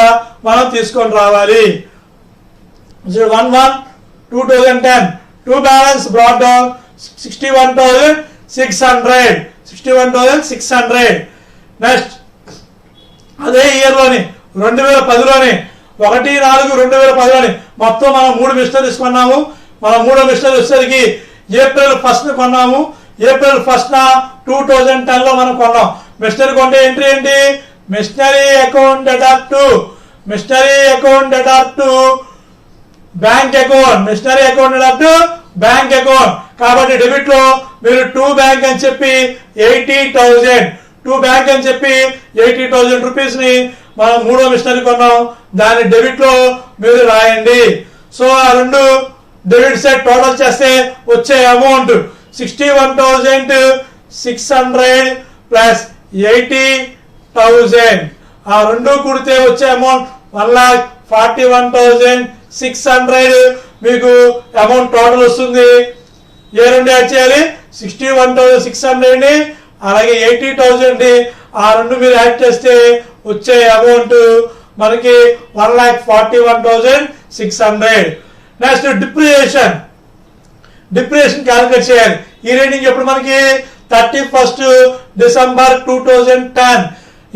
మనం తీసుకొని రావాలి. 1/1/2010 two balance brought down 61,600. Next అదే ఇయర్ లోని 2010లోని 1/4/2010లోని మొత్తం మనం 3 మిషనరీస్ కొన్నాము. మనం 3వ మిషనరీ వచ్చేసరికి ఏప్రిల్ 1st కొన్నాము. ఏప్రిల్ 1st 2010లో మనం కొన్నాం. మిషనరీ కొంటే ఎంట్రీ ఏంటి, machinery account debtor to bank account. Machinery account debtor to bank account. కాబట్టి డెబిట్ లో మీరు టు బ్యాంక్ అని చెప్పి 80,000 రూపీస్ ని మనం 3వ మిషనరీ కొన్నాం. దాని డెబిట్ లో మీరు రాయండి. సో ఆ రెండు డెబిట్ సైడ్ టోటల్ చేస్తే వచ్చే అమౌంట్ 61,600 ప్లస్ 80,000. ఆ రెండు కూడితే వచ్చే అమౌంట్ 1,41,600 మీకు అమౌంట్ టోటల్ వస్తుంది. ఏ రెండు యాడ్ చేయాలి, 61,600 ని అలాగే 80,000 ని. ఆ రెండు మీరు యాడ్ చేస్తే వచ్చే అమౌంట్ మనకి 1,41,600. నెక్స్ట్ డిప్రిసియేషన్ క్యాలిక్యులేట్ చేయాలి. ఈ రేటింగ్ ఎప్పుడు మనకి 31st డిసెంబర్ 2010.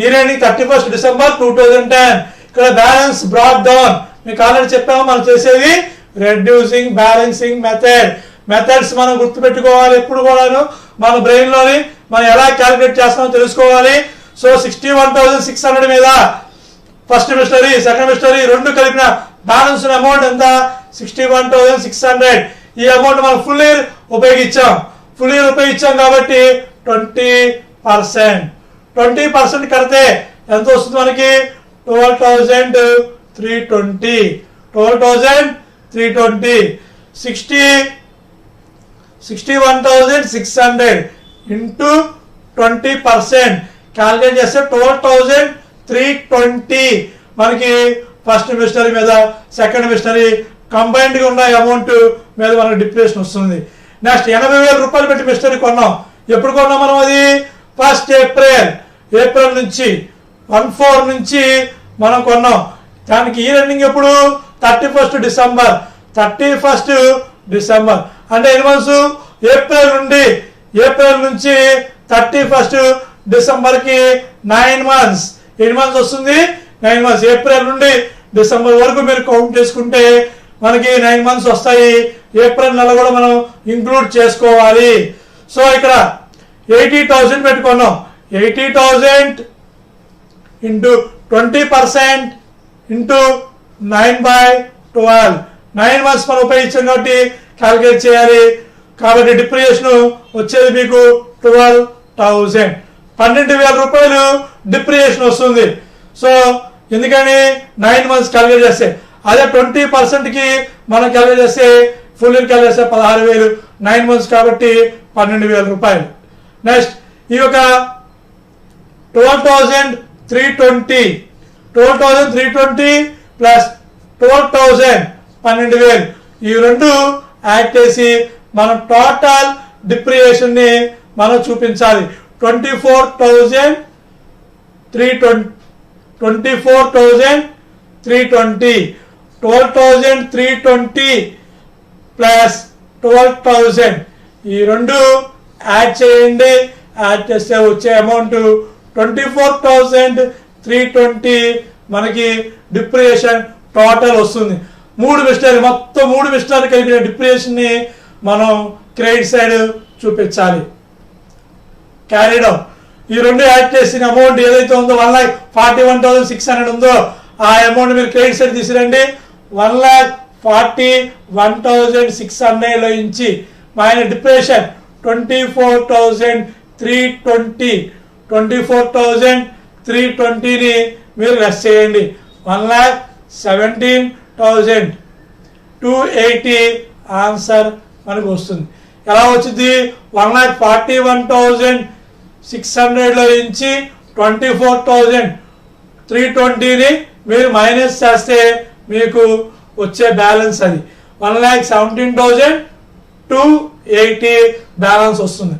ఈ రేటింగ్ 31st డిసెంబర్ 2010. ఇక్కడ బ్యాలెన్స్ బ్రాడ్ డౌన్ మీకు ఆల్రెడీ చెప్పాము. మనం చేసేది రెడ్యూసింగ్ బ్యాలెన్సింగ్ మెథడ్స్ మనం గుర్తుపెట్టుకోవాలి. ఎప్పుడు కూడాను మన బ్రెయిన్ లోని మనం ఎలా క్యాలిక్యులేట్ చేస్తామో తెలుసుకోవాలి. సో 61,600 మీద ఫస్ట్ మిషనరీ సెకండ్ మిషనరీ రెండు కలిపిన బ్యాలెన్స్ అమౌంట్ ఎంత, 61,600. ఈ అమౌంట్ మనం ఫుల్ ఇయర్ ఉపయోగించాం కాబట్టి 20% కడితే ఎంత వస్తుంది మనకి, 12,320. 61,600 ఇంటూ 20% క్యాలిక్యులేట్ చేస్తే 12,320 మనకి ఫస్ట్ మిషనరీ మీద సెకండ్ మిషనరీ కంబైన్డ్ గా ఉన్న అమౌంట్ మీద మనకి డిప్రిసియేషన్ వస్తుంది. నెక్స్ట్ 80,000 రూపాయలు పెట్టి మిషనరీ కొన్నాం. ఎప్పుడు కొన్నాం మనం, అది 1st ఏప్రిల్ నుంచి 14 నుంచి మనం కొన్నాం. దానికి ఈ రన్నింగ్ ఎప్పుడు 31st డిసెంబర్ అంటే ఎన్ని మంత్స్, ఏప్రిల్ నుంచి 31st డిసెంబర్ కి 9 months. ఎన్ని మంత్స్ వస్తుంది, 9 months. ఏప్రిల్ నుండి డిసెంబర్ వరకు మీరు కౌంట్ చేసుకుంటే మనకి 9 months వస్తాయి. ఏప్రిల్ నెల కూడా మనం ఇంక్లూడ్ చేసుకోవాలి. సో ఇక్కడ 80,000 పెట్టుకున్నాం. 80,000 ఇంటూ 20% ఇంటూ 9/12. 9 months మనం ఉపయోగించాం కాబట్టి క్యాలిక్యులేట్ చేయాలి. కాబట్టి డిప్రిసియేషన్ వచ్చేది మీకు 12,000. 12,000 రూపాయలు డిప్రిసియేషన్ వస్తుంది. సో ఎందుకని 9 months క్యాలిక్యులేట్ చేస్తే, అదే 20% కి మనం క్యాలిక్యులేట్ చేస్తే ఫుల్ ఇయర్ క్యాలిక్యులేట్ చేస్తే 16,000. 9 months కాబట్టి 12,000 రూపాయలు. నెక్స్ట్ ఈ యొక్క 12,320 ప్లస్ 12,000 12,000 ఈ రెండు యాడ్ చేసి మనం టోటల్ డిప్రిసియేషన్ ని మనం చూపించాలి. 24,320 12,320 ప్లస్ 12,000 ఈ రెండు యాడ్ చేయండి. యాడ్ చేస్తే వచ్చే అమౌంట్ 24,320 మనకి డిప్రిసియేషన్ టోటల్ వస్తుంది. 3 మిషనరీ మొత్తం 3 మిషనరీ కలిగిన డిప్రిసియేషన్ని మనం క్రెడిట్ సైడ్ చూపించాలి. క్యారీ డౌన్ ఈ రెండు యాడ్ చేసిన అమౌంట్ ఏదైతే ఉందో 1,41,600 ఉందో ఆ అమౌంట్ మీరు క్రెడిట్ సైడ్ తీసుకురండి. 1,41,600 లో నుంచి మైనస్ డిప్రిసియేషన్ 24,320 ని మీరు లెస్ చేయండి. 1,17,280 ఆన్సర్ మనకు వస్తుంది. ఎలా వచ్చింది? 1,41,600 లో నుంచి 24,320 ని మీరు మైనస్ చేస్తే మీకు వచ్చే బ్యాలెన్స్ అది 1,17,280 బ్యాలెన్స్ వస్తుంది.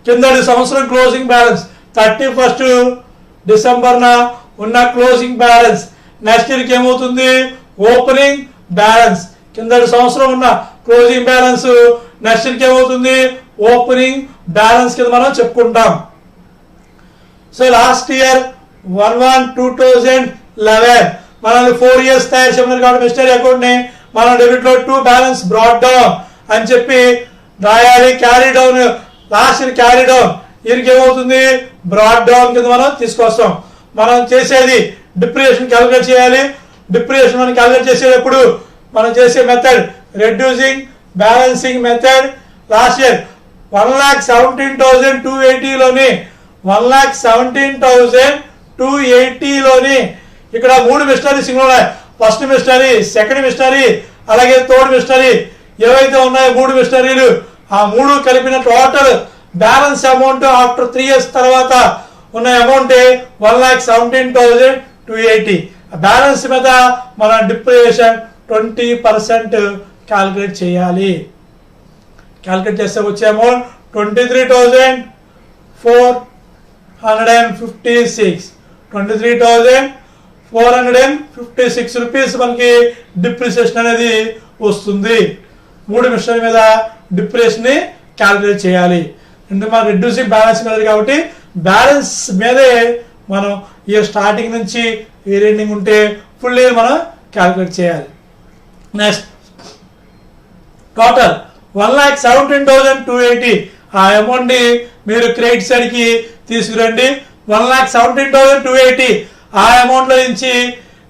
కిందటి సంవత్సరం క్లోజింగ్ బ్యాలెన్స్ 31st డిసెంబర్న ఉన్న క్లోజింగ్ బ్యాలెన్స్ నెక్స్ట్ ఇయర్కి ఏమవుతుంది? Opening balance. కిందటి సంవత్సరం ఉన్న క్లోజింగ్ బ్యాలెన్స్ నెక్స్ట్ ఇయర్కి ఏమవుతుంది? ఓపెనింగ్ బ్యాలెన్స్ కింద మనం చెప్పుకుంటాం. సో లాస్ట్ ఇయర్ 1/1/2011 మనం 4 years తయారు చేయమన్నారు కాబట్టి మిస్టరీ అకౌంట్ ని మనం డెబిట్ లో 2 బ్యాలెన్స్ బ్రాట్ డౌన్ అని చెప్పి రాయాలి. Carry down last year carry down ఇయర్కి ఏమవుతుంది? బ్రాట్ డౌన్ కింద మనం తీసుకొస్తాం. మనం చేసేది డిప్రిసియేషన్ క్యాలిక్యులేట్ చేయాలి. డిప్రిసియేషన్ మనం క్యాలిక్యులేట్ చేసేటప్పుడు మనం చేసే method reducing balancing method. Last year 1,17,280 లోని 1,17,280 లోని ఇక్కడ 3 మిషనరీస్ ఉన్నాయి. ఫస్ట్ మిషనరీ, సెకండ్ మిషనరీ, అలాగే థర్డ్ మిషనరీ ఏవైతే ఉన్నాయో 3 మిషనరీలు ఆ 3 కలిపిన total balance amount after 3 years తర్వాత ఉన్న అమౌంట్ 1,17,280. బ్యాలెన్స్ మీద మన డిప్రిసియేషన్ 20% క్యాలిక్యులేట్ చేయాలి. క్యాలిక్యులేట్ చేస్తే వచ్చే అమౌంట్ 23,456 23,456 రూపీస్ మనకి డిప్రిసియేషన్ అనేది వస్తుంది. 3 మిషనరీ మీద డిప్రిసియేషన్ ని క్యాలిక్యులేట్ చేయాలి. ఎందుకు మనం రెడ్యూసింగ్ బ్యాలెన్స్ మీద కాబట్టి బ్యాలెన్స్ మీదే మనం ఇయర్ స్టార్టింగ్ నుంచి ఇయర్ ఎండింగ్ ఉంటే ఫుల్ ఇయర్ మనం క్యాలిక్యులేట్ చేయాలి. నెక్స్ట్ టోటల్ 1,17,280 ఆ అమౌంట్ ని మీరు క్రెడిట్ సైడ్ కి తీసుకురండి. 1,17,280 ఆ అమౌంట్ లో నుంచి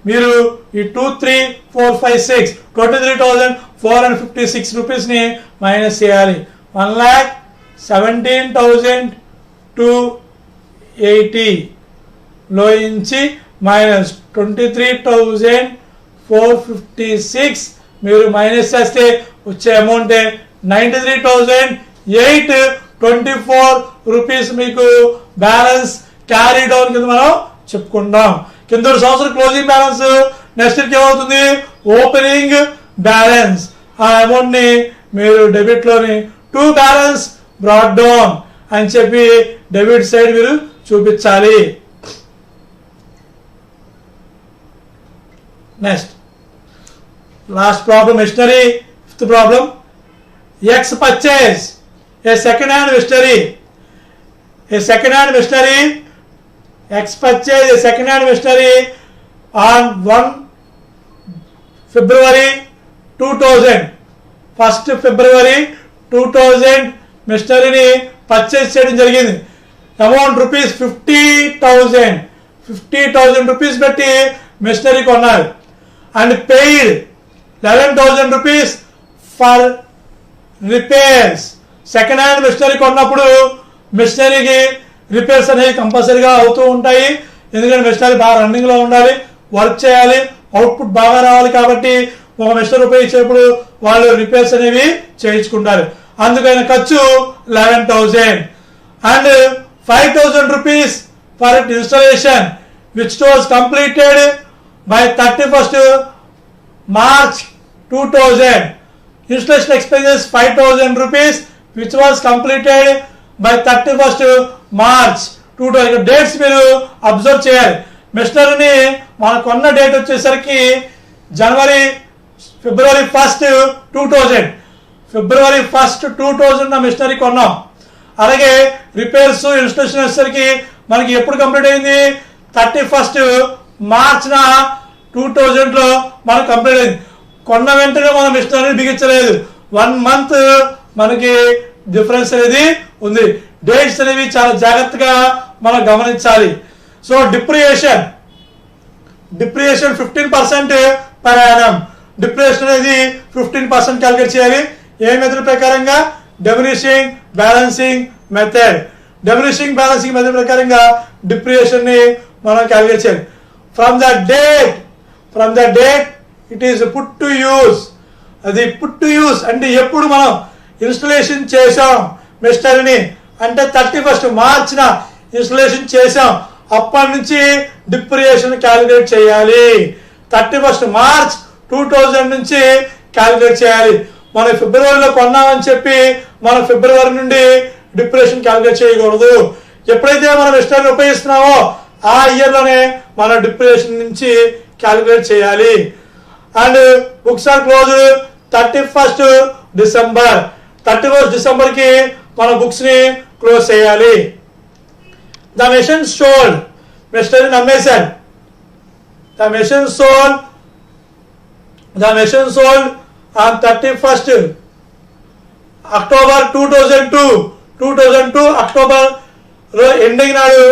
మీరు ఈ 2,3,4,5,6 23,456 రూపీస్ ని మైనస్ చేయాలి. 1,17,280 లో నుంచి మైనస్ 23,456 మీరు మైనస్ చేస్తే వచ్చే అమౌంట్ 93,824 రూపీస్ మీకు బ్యాలెన్స్ క్యారీ డౌన్ కింద మనం చెప్పుకుంటాం. కింద సంవత్సరం క్లోజింగ్ బ్యాలెన్స్ నెక్స్ట్ ఇయర్కి ఏమవుతుంది? Opening balance. ఆ అమౌంట్ ని మీరు డెబిట్ లోని 2 బ్యాలెన్స్ బ్రాట్ డౌన్ అని చెప్పి డెబిట్ సైడ్ మీరు చూపించాలి. Next last problem machinery. Fifth problem ex purchase a second hand machinery. A second-hand machinery, X purchase a second-hand machinery on 1 February 2000. 1st February 2000 machinery purchase చేయడం జరిగింది. Amount rupees 50,000 rupees పెట్టి machinery కొన్నారు. And paid 11,000 rupees for repairs. Second hand machinery కొన్నప్పుడు మెషినరీకి repairs అనేవి కంపల్సరీగా అవుతూ ఉంటాయి. ఎందుకంటే మెషినరీ బాగా రన్నింగ్ లో ఉండాలి, వర్క్ చేయాలి, అవుట్పుట్ బాగా రావాలి. కాబట్టి ఒక మెషినరీ ఉపయోగించేప్పుడు వాళ్ళు రిపేర్స్ అనేవి చేయించుకుంటారు. అందుకని ఖర్చు 11,000 and 5,000 rupees for installation which was completed by 31st March 2000. Installation expenses 5,000 rupees which was completed by 31st March 2000. Dates మీరు అబ్జర్వ్ చేయాలి. మెషినరీని మనం కొన్న డేట్ వచ్చేసరికి ఫిబ్రవరి 1st 2000. ఫిబ్రవరి 1st 2000 మెషినరీ కొన్నాం. అలాగే రిపేర్స్ ఇన్స్టాలేషన్ వచ్చేసరికి మనకి ఎప్పుడు కంప్లీట్ అయింది? 31st మార్చిన 2000లో మనకు కంప్లీట్ అయింది. కొన్న వెంటనే మనం మిషనరీ బిగించలేదు, 1 month మనకి డిఫరెన్స్ అనేది ఉంది. డేట్స్ అనేవి చాలా జాగ్రత్తగా మనం గమనించాలి. So depreciation 15% per annum. Depreciation అనేది 15% క్యాలిక్యులేట్ చేయాలి. ఏ మెథడ్ ప్రకారంగా? Diminishing balancing method. Diminishing balancing method ప్రకారంగా డిప్రియేషన్ ని మనం క్యాలిక్యులేట్ చేయాలి. From the date it is put to use. అది పుట్ టు యూజ్ అంటే ఎప్పుడు మనం ఇన్స్టలేషన్ చేసాం మిషనరీని అంటే 31st మార్చిన ఇన్స్టలేషన్ చేసాం, అప్పటి నుంచి డిప్రియేషన్ క్యాలిక్యులేట్ చేయాలి. 31st మార్చ్ 2000 నుంచి క్యాలిక్యులేట్ చేయాలి. మనం ఫిబ్రవరిలో కొన్నామని చెప్పి మనం ఫిబ్రవరి నుండి డిప్రియేషన్ క్యాలిక్యులేట్ చేయకూడదు. ఎప్పుడైతే మనం మిషనరీ ఉపయోగిస్తున్నామో ఆ ఇయర్ లోనే మన డిప్రియేషన్ నుంచి క్యాలిక్యులేట్ చేయాలి. And books are close 31st December. 31st December కి మన బుక్స్ ని క్లోజ్ చేయాలి. The machine sold. మిషనరీని అమ్మేశాను. The machine sold on 31st October 2002 October ending నాడు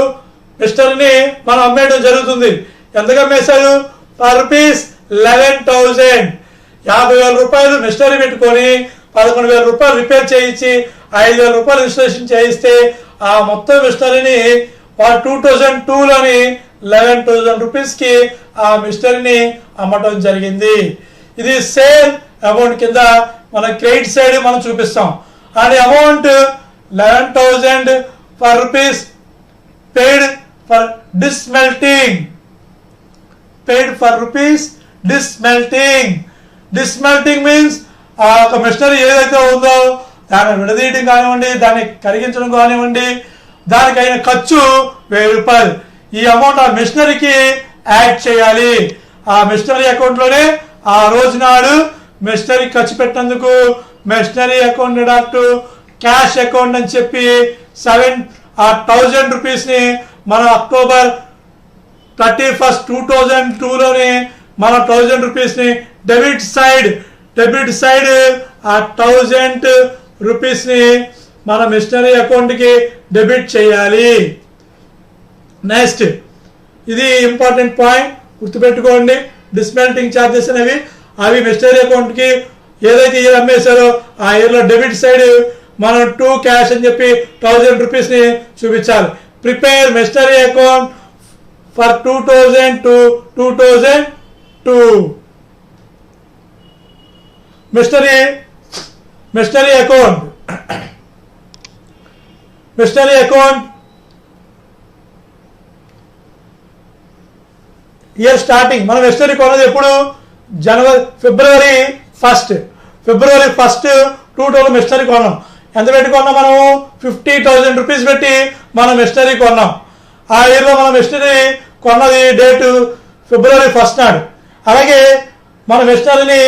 మిషనరీని మనం అమ్మేయడం జరుగుతుంది. ఎంతగా అమ్మేశారు? రూపీస్ 11,000. 50,000 రూపాయలు మిషనరీ పెట్టుకొని 11,000 రూపాయలు రిపేర్ చేయించి 5,000 రూపాయలు ఇన్స్టలేషన్ చేయిస్తే ఆ మొత్తం మిషనరీని 2002లోని 11,000 రూపీస్ కి ఆ మిషనరీని అమ్మటం జరిగింది. ఇది సేల్ అమౌంట్ కింద మన క్రెడిట్ సైడ్ మనం చూపిస్తాం. And amount 11,000 rupees paid for dismelting. Dismelting means ఒక మిషనరీ ఏదైతే ఉందో దాన్ని విడదీయడం కానివ్వండి, దాన్ని కరిగించడం కానివ్వండి, దానికైన ఖర్చు 1000 రూపాయలు. ఈ అమౌంట్ ఆ మిషనరీకి యాడ్ చేయాలి. ఆ మిషనరీ అకౌంట్ లోనే ఆ రోజు నాడు మిషనరీ ఖర్చు పెట్టినందుకు machinery account deduct cash account అని చెప్పి 1000 రూపీస్ ని మన అక్టోబర్ 31st 2002లోని మన 1000 రూపీస్ ని డెబిట్ సైడ్ ఆ 1000 రూపీస్ ని మన మిషనరీ అకౌంట్ కి డెబిట్ చేయాలి. నెక్స్ట్ ఇది ఇంపార్టెంట్ పాయింట్ గుర్తుపెట్టుకోండి. డిస్మెంటింగ్ ఛార్జెస్ అనేవి అవి మిషనరీ అకౌంట్ కి ఏదైతే ఇయర్ అమ్మేశారో ఆ ఇయర్ లో డెబిట్ సైడ్ మనం 2 క్యాష్ అని చెప్పి 1000 రూపీస్ ని చూపించాలి. Prepare machinery account for 2000 to 2002. Machinery account year starting మనం మిషనరీ కొన్నది ఎప్పుడు? ఫిబ్రవరి 1st 2000 మిషనరీ కొన్నాం. ఎంత పెట్టి కొన్నాం? మనం 50,000 రూపీస్ పెట్టి మనం మిషనరీ కొన్నాం. ఆ ఇయర్లో మనం మిషనరీ కొన్నది డేటు ఫిబ్రవరి 1st నాడు. అలాగే మన మిషనరీని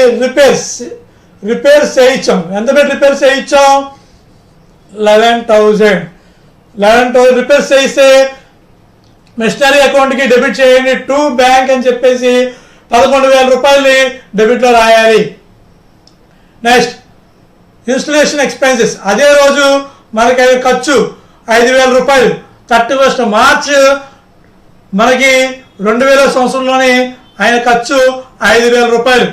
రిపేర్స్ చేయించాం. ఎంత పెట్టి రిపేర్స్ చేయించాం? 11,000 రిపేర్స్ చేయిస్తే మిషనరీ అకౌంట్ కి డెబిట్ చేయండి టు బ్యాంక్ అని చెప్పేసి 11,000 రూపాయలని డెబిట్ లో రాయాలి. Next installation expenses. అదే రోజు మనకి ఖర్చు 5,000 రూపాయలు. 31st మార్చ్ మనకి 2000 సంవత్సరంలోని ఆయన ఖర్చు 5,000 రూపాయలు.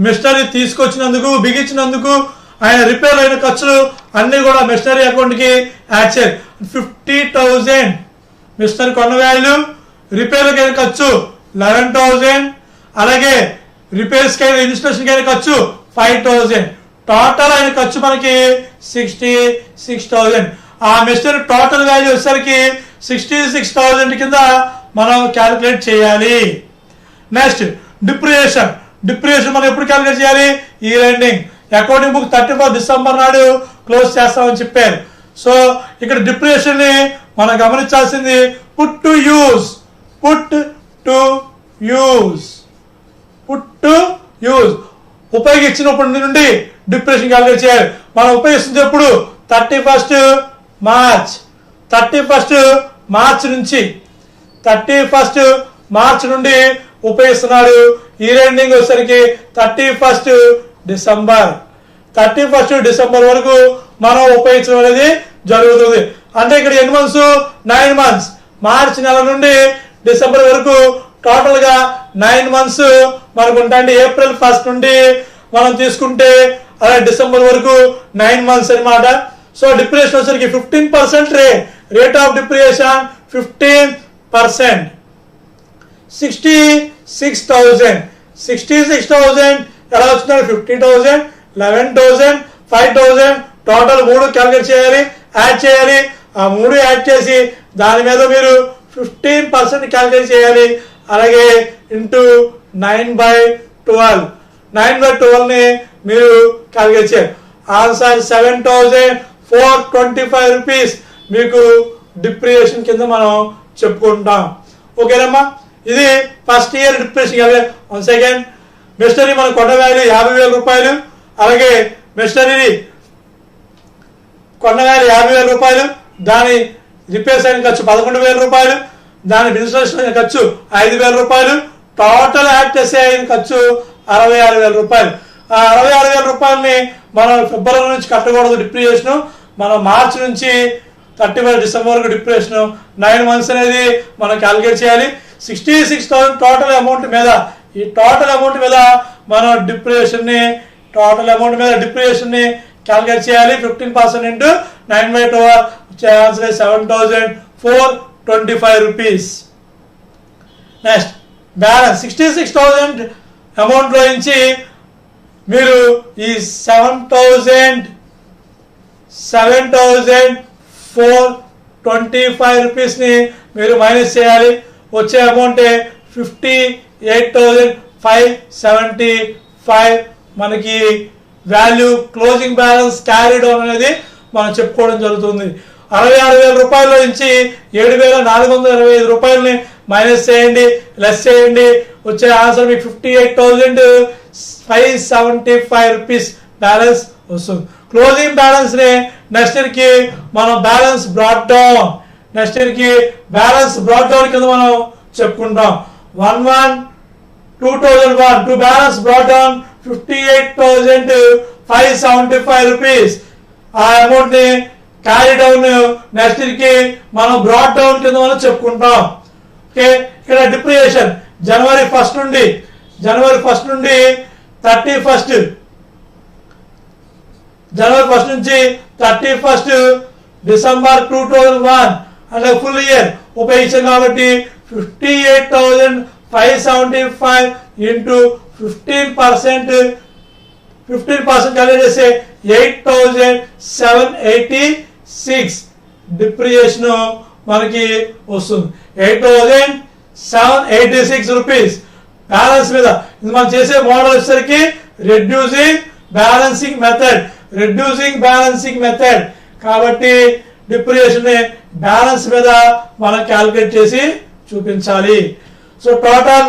మిషనరీ తీసుకొచ్చినందుకు బిగించినందుకు ఆయన రిపేర్ అయిన ఖర్చులు అన్ని కూడా మిషనరీ అకౌంట్ కి యాడ్ చేయాలి. 50,000 మిషనరీ కొన్న వాల్యూ, రిపేర్కి అయిన ఖర్చు 11,000, అలాగే రిపేర్స్ కి అయిన ఇన్స్టలేషన్ కి అయిన ఖర్చు 5,000. టోటల్ అయిన ఖర్చు మనకి 66,000. ఆ మిషనరీ టోటల్ వాల్యూ వచ్చేసరికి 66,000 కింద మనం క్యాలిక్యులేట్ చేయాలి. నెక్స్ట్ డిప్రియేషన్ మనం ఎప్పుడు క్యాలిక్యులేట్ చేయాలి? ఈ ఎండింగ్ అకౌంటింగ్ బుక్ 31 డిసెంబర్ నాడు క్లోజ్ చేస్తామని చెప్పారు. సో ఇక్కడ డిప్రియేషన్ ని మనం గమనించాల్సింది పుట్ టు యూజ్ ఉపయోగించినప్పటి నుండి డిప్రియేషన్ క్యాలిక్యులేట్ చేయాలి. మనం ఉపయోగిస్తుంది ఎప్పుడు? 31st మార్చ్ నుంచి 31st మార్చ్ నుండి ఉపయోగిస్తున్నాడు. ఇయర్ ఎండింగ్ వచ్చేసరికి 31st డిసెంబర్. 31st డిసెంబర్ వరకు మనం ఉపయోగించడం అనేది జరుగుతుంది. అంటే ఇక్కడ ఎన్ని మంత్స్? 9 months. మార్చి నెల నుండి డిసెంబర్ వరకు టోటల్ గా 9 months మనకు ఉంటాయండి. ఏప్రిల్ 1st నుండి మనం తీసుకుంటే అలా డిసెంబర్ వరకు 9 months అన్నమాట. సో డిప్రిసియేషన్ వచ్చేసరికి 15% రేట్ ఆఫ్ డిప్రిసియేషన్ 15%. 66,000 ఎలా వచ్చిందంటే 50,000, 11,000, 5,000 టోటల్ 3 క్యాలిక్యులేట్ చేయాలి, యాడ్ చేయాలి. ఆ 3 యాడ్ చేసి దాని మీద మీరు 15% క్యాలిక్యులేట్ చేయాలి. అలాగే ఇంటూ 9/12 ని మీరు క్యాలిక్యులేట్ చేయాలి. ఆన్సర్ 7,425 రూపీస్ మీకు డిప్రిసియేషన్ కింద మనం చెప్పుకుంటాం. ఓకేనమ్మా, ఇది first year depreciation. One second, machinery మన కొండ వాల్యూ 50,000 రూపాయలు. అలాగే మెషినరీ కొండ వాల్యూ 50,000 రూపాయలు. దాని రిపేర్స్ అయిన ఖర్చు 11,000 రూపాయలు. దాని బిజినెస్ అయిన ఖర్చు 5,000 రూపాయలు. టోటల్ యాడ్ చేసే అయిన ఖర్చు 66,000 రూపాయలు. ఆ 66,000 రూపాయలని మనం ఫిబ్రవరి నుంచి కట్టకూడదు డిప్రిసియేషన్. మనం మార్చి నుంచి 31st డిసెంబర్ వరకు డిప్రిసియేషన్ 9 months అనేది మనం క్యాలిక్యులేట్ చేయాలి. 66,000 టోటల్ అమౌంట్ మీద, ఈ టోటల్ అమౌంట్ మీద మనం డిప్రిసియేషన్ ని క్యాలిక్యులేట్ చేయాలి. 15% into 9/12 answer 7,425 rupees. Next balance 66,000 amount లో నుంచి మీరు ఈ 7,425 రూపీస్ ని మీరు మైనస్ చేయాలి. వచ్చే అమౌంట్ 58,575 మనకి value closing balance carried on అనేది మనం చెప్పుకోవడం జరుగుతుంది. 66,000 రూపాయల నుంచి 7,425 రూపాయలని మైనస్ చేయండి, లెస్ చేయండి. వచ్చే ఆన్సర్ మీకు 58,575 రూపీస్ బ్యాలెన్స్ వస్తుంది. క్లోజింగ్ బ్యాలెన్స్ ని నెక్స్ట్ ఇయర్ కి మనం బ్యాలెన్స్ బ్రాట్ డౌన్ కింద మనం చెప్పుకుంటాం. 1/1/2001 to balance brought down 58,575 rupees. ఆ అమౌంట్ ని క్యారీ డౌన్ నెక్స్ట్ ఇయర్ కి మనం బ్రాట్ డౌన్ కింద మనం చెప్పుకుంటాం. ఓకే, ఇక్కడ డిప్రిసియేషన్ జనవరి 1st నుండి 31st డిసెంబర్ 2001 అంటే ఫుల్ ఇయర్ ఉపయోగించాం కాబట్టి 58,575 ఇంటూ 15% క్యాలిక్యులేట్ చేస్తే 8,786 డిప్రిసియేషన్ మనకి వస్తుంది. 8,786 రూపీస్ బ్యాలెన్స్ మీద. ఇది మనం చేసే మోడల్ వచ్చేసరికి రెడ్యూసింగ్ బ్యాలెన్సింగ్ మెథడ్ కాబట్టి డిప్రిసియేషన్ బ్యాలెన్స్ మీద మనం క్యాలిక్యులేట్ చేసి చూపించాలి. సో టోటల్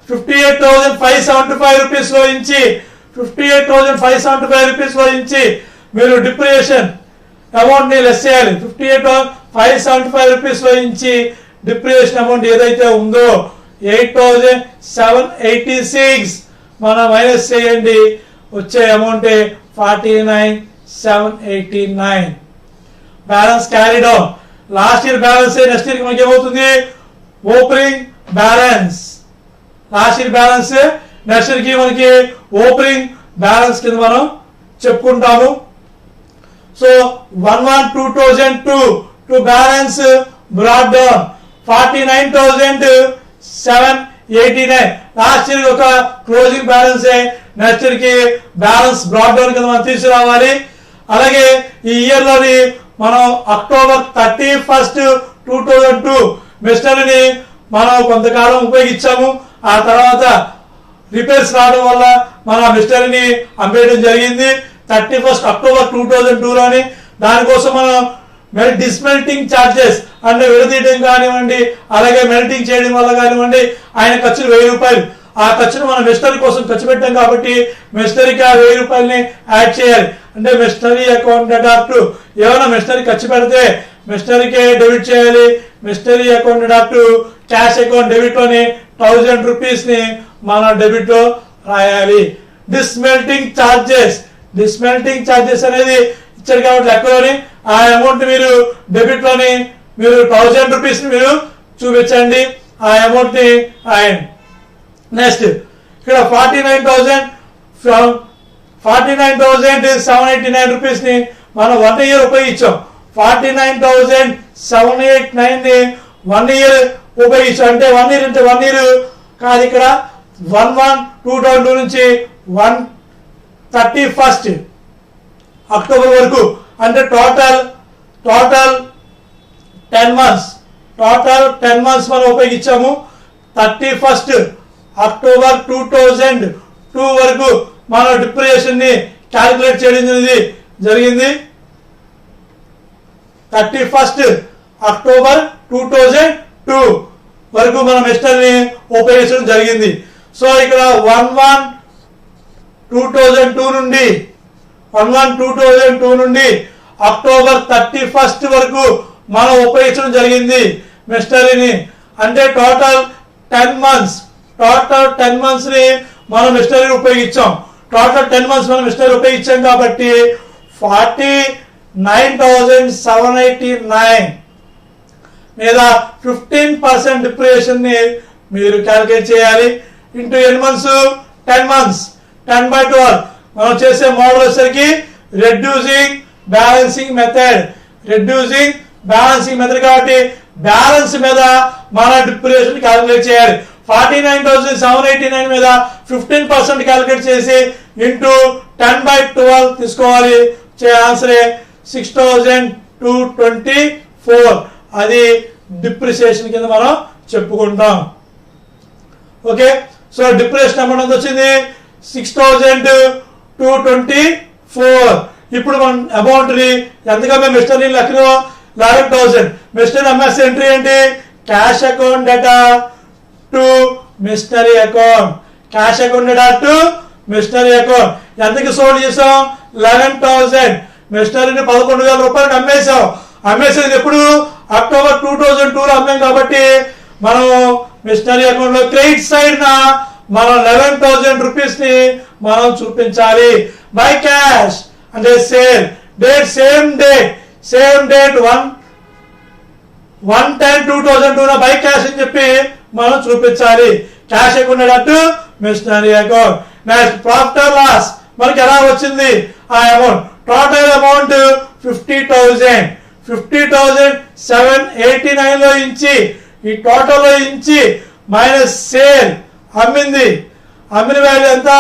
58,575 రూపీస్ లో నుంచి 58,575 రూపీస్ లో నుంచి మీరు డిప్రిసియేషన్ అమౌంట్ ని లెస్ చేయాలి. 58,575 రూపీస్ లో నుంచి డిప్రిసియేషన్ అమౌంట్ ఏదైతే ఉందో 8,786 మనం మైనస్ చేయండి. వచ్చే amount 49,789 balance carry down. Last year balance next year మనకి ఏమవుతుంది? Opening balance. Last year balance next year కి మనకి ఓపెనింగ్ బ్యాలెన్స్ కింద మనం చెప్పుకుంటాము. So 1/1/2002 to balance brought down 49,789. Last year ఒక క్లోజింగ్ బ్యాలెన్స్ నెక్స్ట్ ఇయర్ కి బ్యాలెన్స్ బ్రాట్ డౌన్ కింద మనం తీసుకురావాలి. అలాగే ఈ ఇయర్ లోని మనం అక్టోబర్ 31st 2002 మిషనరీని మనం కొంతకాలం ఉపయోగించాము. ఆ తర్వాత రిపేర్స్ రావడం వల్ల మనం ఆ మిషనరీని అమ్మేయడం జరిగింది 31st అక్టోబర్ 2002 లోని. దానికోసం మనం డిస్మెల్టింగ్ ఛార్జెస్ అంటే విడదీయడం కానివ్వండి, అలాగే మెల్టింగ్ చేయడం వల్ల కానివ్వండి ఆయన ఖర్చులు 1,000 రూపాయలు. ఆ ఖర్చును మనం మిషనరీ కోసం ఖర్చు పెట్టాం కాబట్టి మిషనరీకి ఆ 1,000 రూపాయలని యాడ్ చేయాలి. అంటే మిషనరీ అకౌంట్ డెటార్ ఏమైనా మిషనరీ ఖర్చు పెడితే మిషనరీకే డెబిట్ చేయాలి. Machinery account debtor cash account debit లోని 1000 రూపీస్ ని మన డెబిట్ లో రాయాలి. డిస్మెల్టింగ్ ఛార్జెస్ అనేది ఇచ్చారు కాబట్టి లెక్కలోని ఆ అమౌంట్ మీరు డెబిట్ లోని మీరు 1000 రూపీస్ ని మీరు చూపించండి, ఆ అమౌంట్ ని రాయండి. నెక్స్ట్ ఇక్కడ 49,789 రూపీస్ ని మనం 1 ఇయర్ ఉపయోగించాం. 49,789 ని 1 ఇయర్ ఉపయోగించాం. అంటే 1 ఇయర్ అంటే 1 ఇయర్ కాదు, ఇక్కడ 1/1/2002 నుంచి 31 అక్టోబర్ వరకు అంటే టోటల్ 10 మంత్స్ మనం ఉపయోగించాము. 31 అక్టోబర్ 2002 వరకు మన డిప్రిసియేషన్ ని క్యాలిక్యులేట్ చేయడం జరిగింది. 31 అక్టోబర్ 2002 వరకు మనం మెషినరీని ఉపయోగించడం జరిగింది. సో ఇక్కడ 1/1/2002 నుండి అక్టోబర్ 31 వరకు మనం ఉపయోగించడం జరిగింది మెషినరీని. అంటే టోటల్ 10 మంత్స్ ని మనం మెషినరీ ఉపయోగించాం. టోటల్ 10 మంత్స్ మనం మెషినరీ ఉపయోగించాం కాబట్టి 49,789 మీద 15% డిప్రిసియేషన్ ని మీరు క్యాలిక్యులేట్ చేయాలి. ఇంటూ ఎన్ని మంత్స్? 10 మంత్స్. 10/12 మనం చేసే మోడల్ వచ్చేసరికి రెడ్యూసింగ్ బ్యాలెన్సింగ్ మెథడ్ కాబట్టి బ్యాలెన్స్ మీద మన డిప్రిసియేషన్ క్యాలిక్యులేట్ చేయాలి. 49,789 మీద 15% క్యాలిక్యులేట్ చేసి ఇంటూ 10/12 తీసుకోవాలి. ఆన్సరే 6,224. అది డిప్రిసియేషన్ కింద మనం చెప్పుకుంటాం. ఓకే, సో డిప్రిసియేషన్ అమౌంట్ ఎంత వచ్చింది? 6,224. ఇప్పుడు మనం అమౌంట్ ని ఎంతగా మేము మెషినరీ లెక్కలో 11,000. మెషినరీ ఎంఎస్ ఎంట్రీ ఏంటి? Cash account debtor to machinery account. Cash account debtor to machinery account. ఎంతకి సోల్డ్ చేసాం? 11,000. మిషనరీని 11,000 రూపాయలకు అమ్మేసాం. అమ్మేసేది ఎప్పుడు? అక్టోబర్ 2002 అమ్మాం కాబట్టి మనం మిషనరీ అకౌంట్ లో క్రెడిట్ సైడ్ నా మనం 11,000 రూపీస్ ని మనం చూపించాలి. బై క్యాష్ అంటే సేమ్ డేట్ 1/10/2002 బై క్యాష్ అని చెప్పి మనం చూపించాలి. క్యాష్ అకౌంట్ అటు machinery account. Next profit or loss మనకి ఎలా వచ్చింది ఆ అమౌంట్? టోటల్ అమౌంట్ 50,789 లో ఇంచి ఈ టోటల్ లో ఇంచి మైనస్ సేల్ అమ్మిన వాల్యూ ఎంత?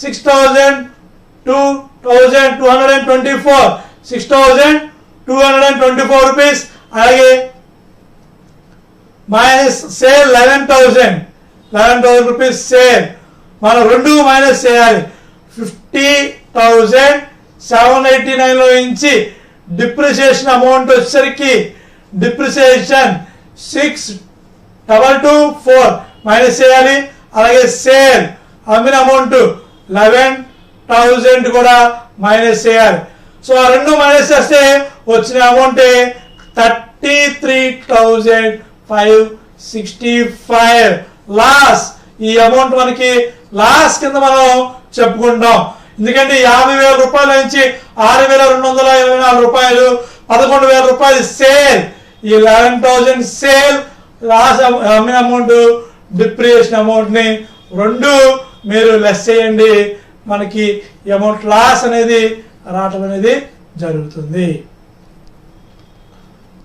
6,224 రూపీస్. అలాగే మైనస్ సేల్ 11,000 రూపీస్ సేల్. మనం రెండు మైనస్ చేయాలి. 50,789 లో నుంచి డిప్రిసియేషన్ అమౌంట్ వచ్చేసరికి డిప్రిసియేషన్ 6,224 మైనస్ చేయాలి. అలాగే సేల్ అమ్మిన అమౌంట్ 11,000 కూడా మైనస్ చేయాలి. సో ఆ రెండు మైనస్ చేస్తే వచ్చిన అమౌంట్ 33,565 లాస్. ఈ అమౌంట్ మనకి లాస్ కింద మనం చెప్పుకుంటాం. ఎందుకంటే 50,000 రూపాయల నుంచి 6,224 రూపాయలు, 11,000 రూపాయలు సేల్. ఈ 11,000 సేల్ లాస్ అమ్మిన అమౌంట్ డిప్రిసియేషన్ అమౌంట్ ని రెండు మీరు లెస్ చేయండి. మనకి ఈ అమౌంట్ లాస్ అనేది రావటం అనేది జరుగుతుంది.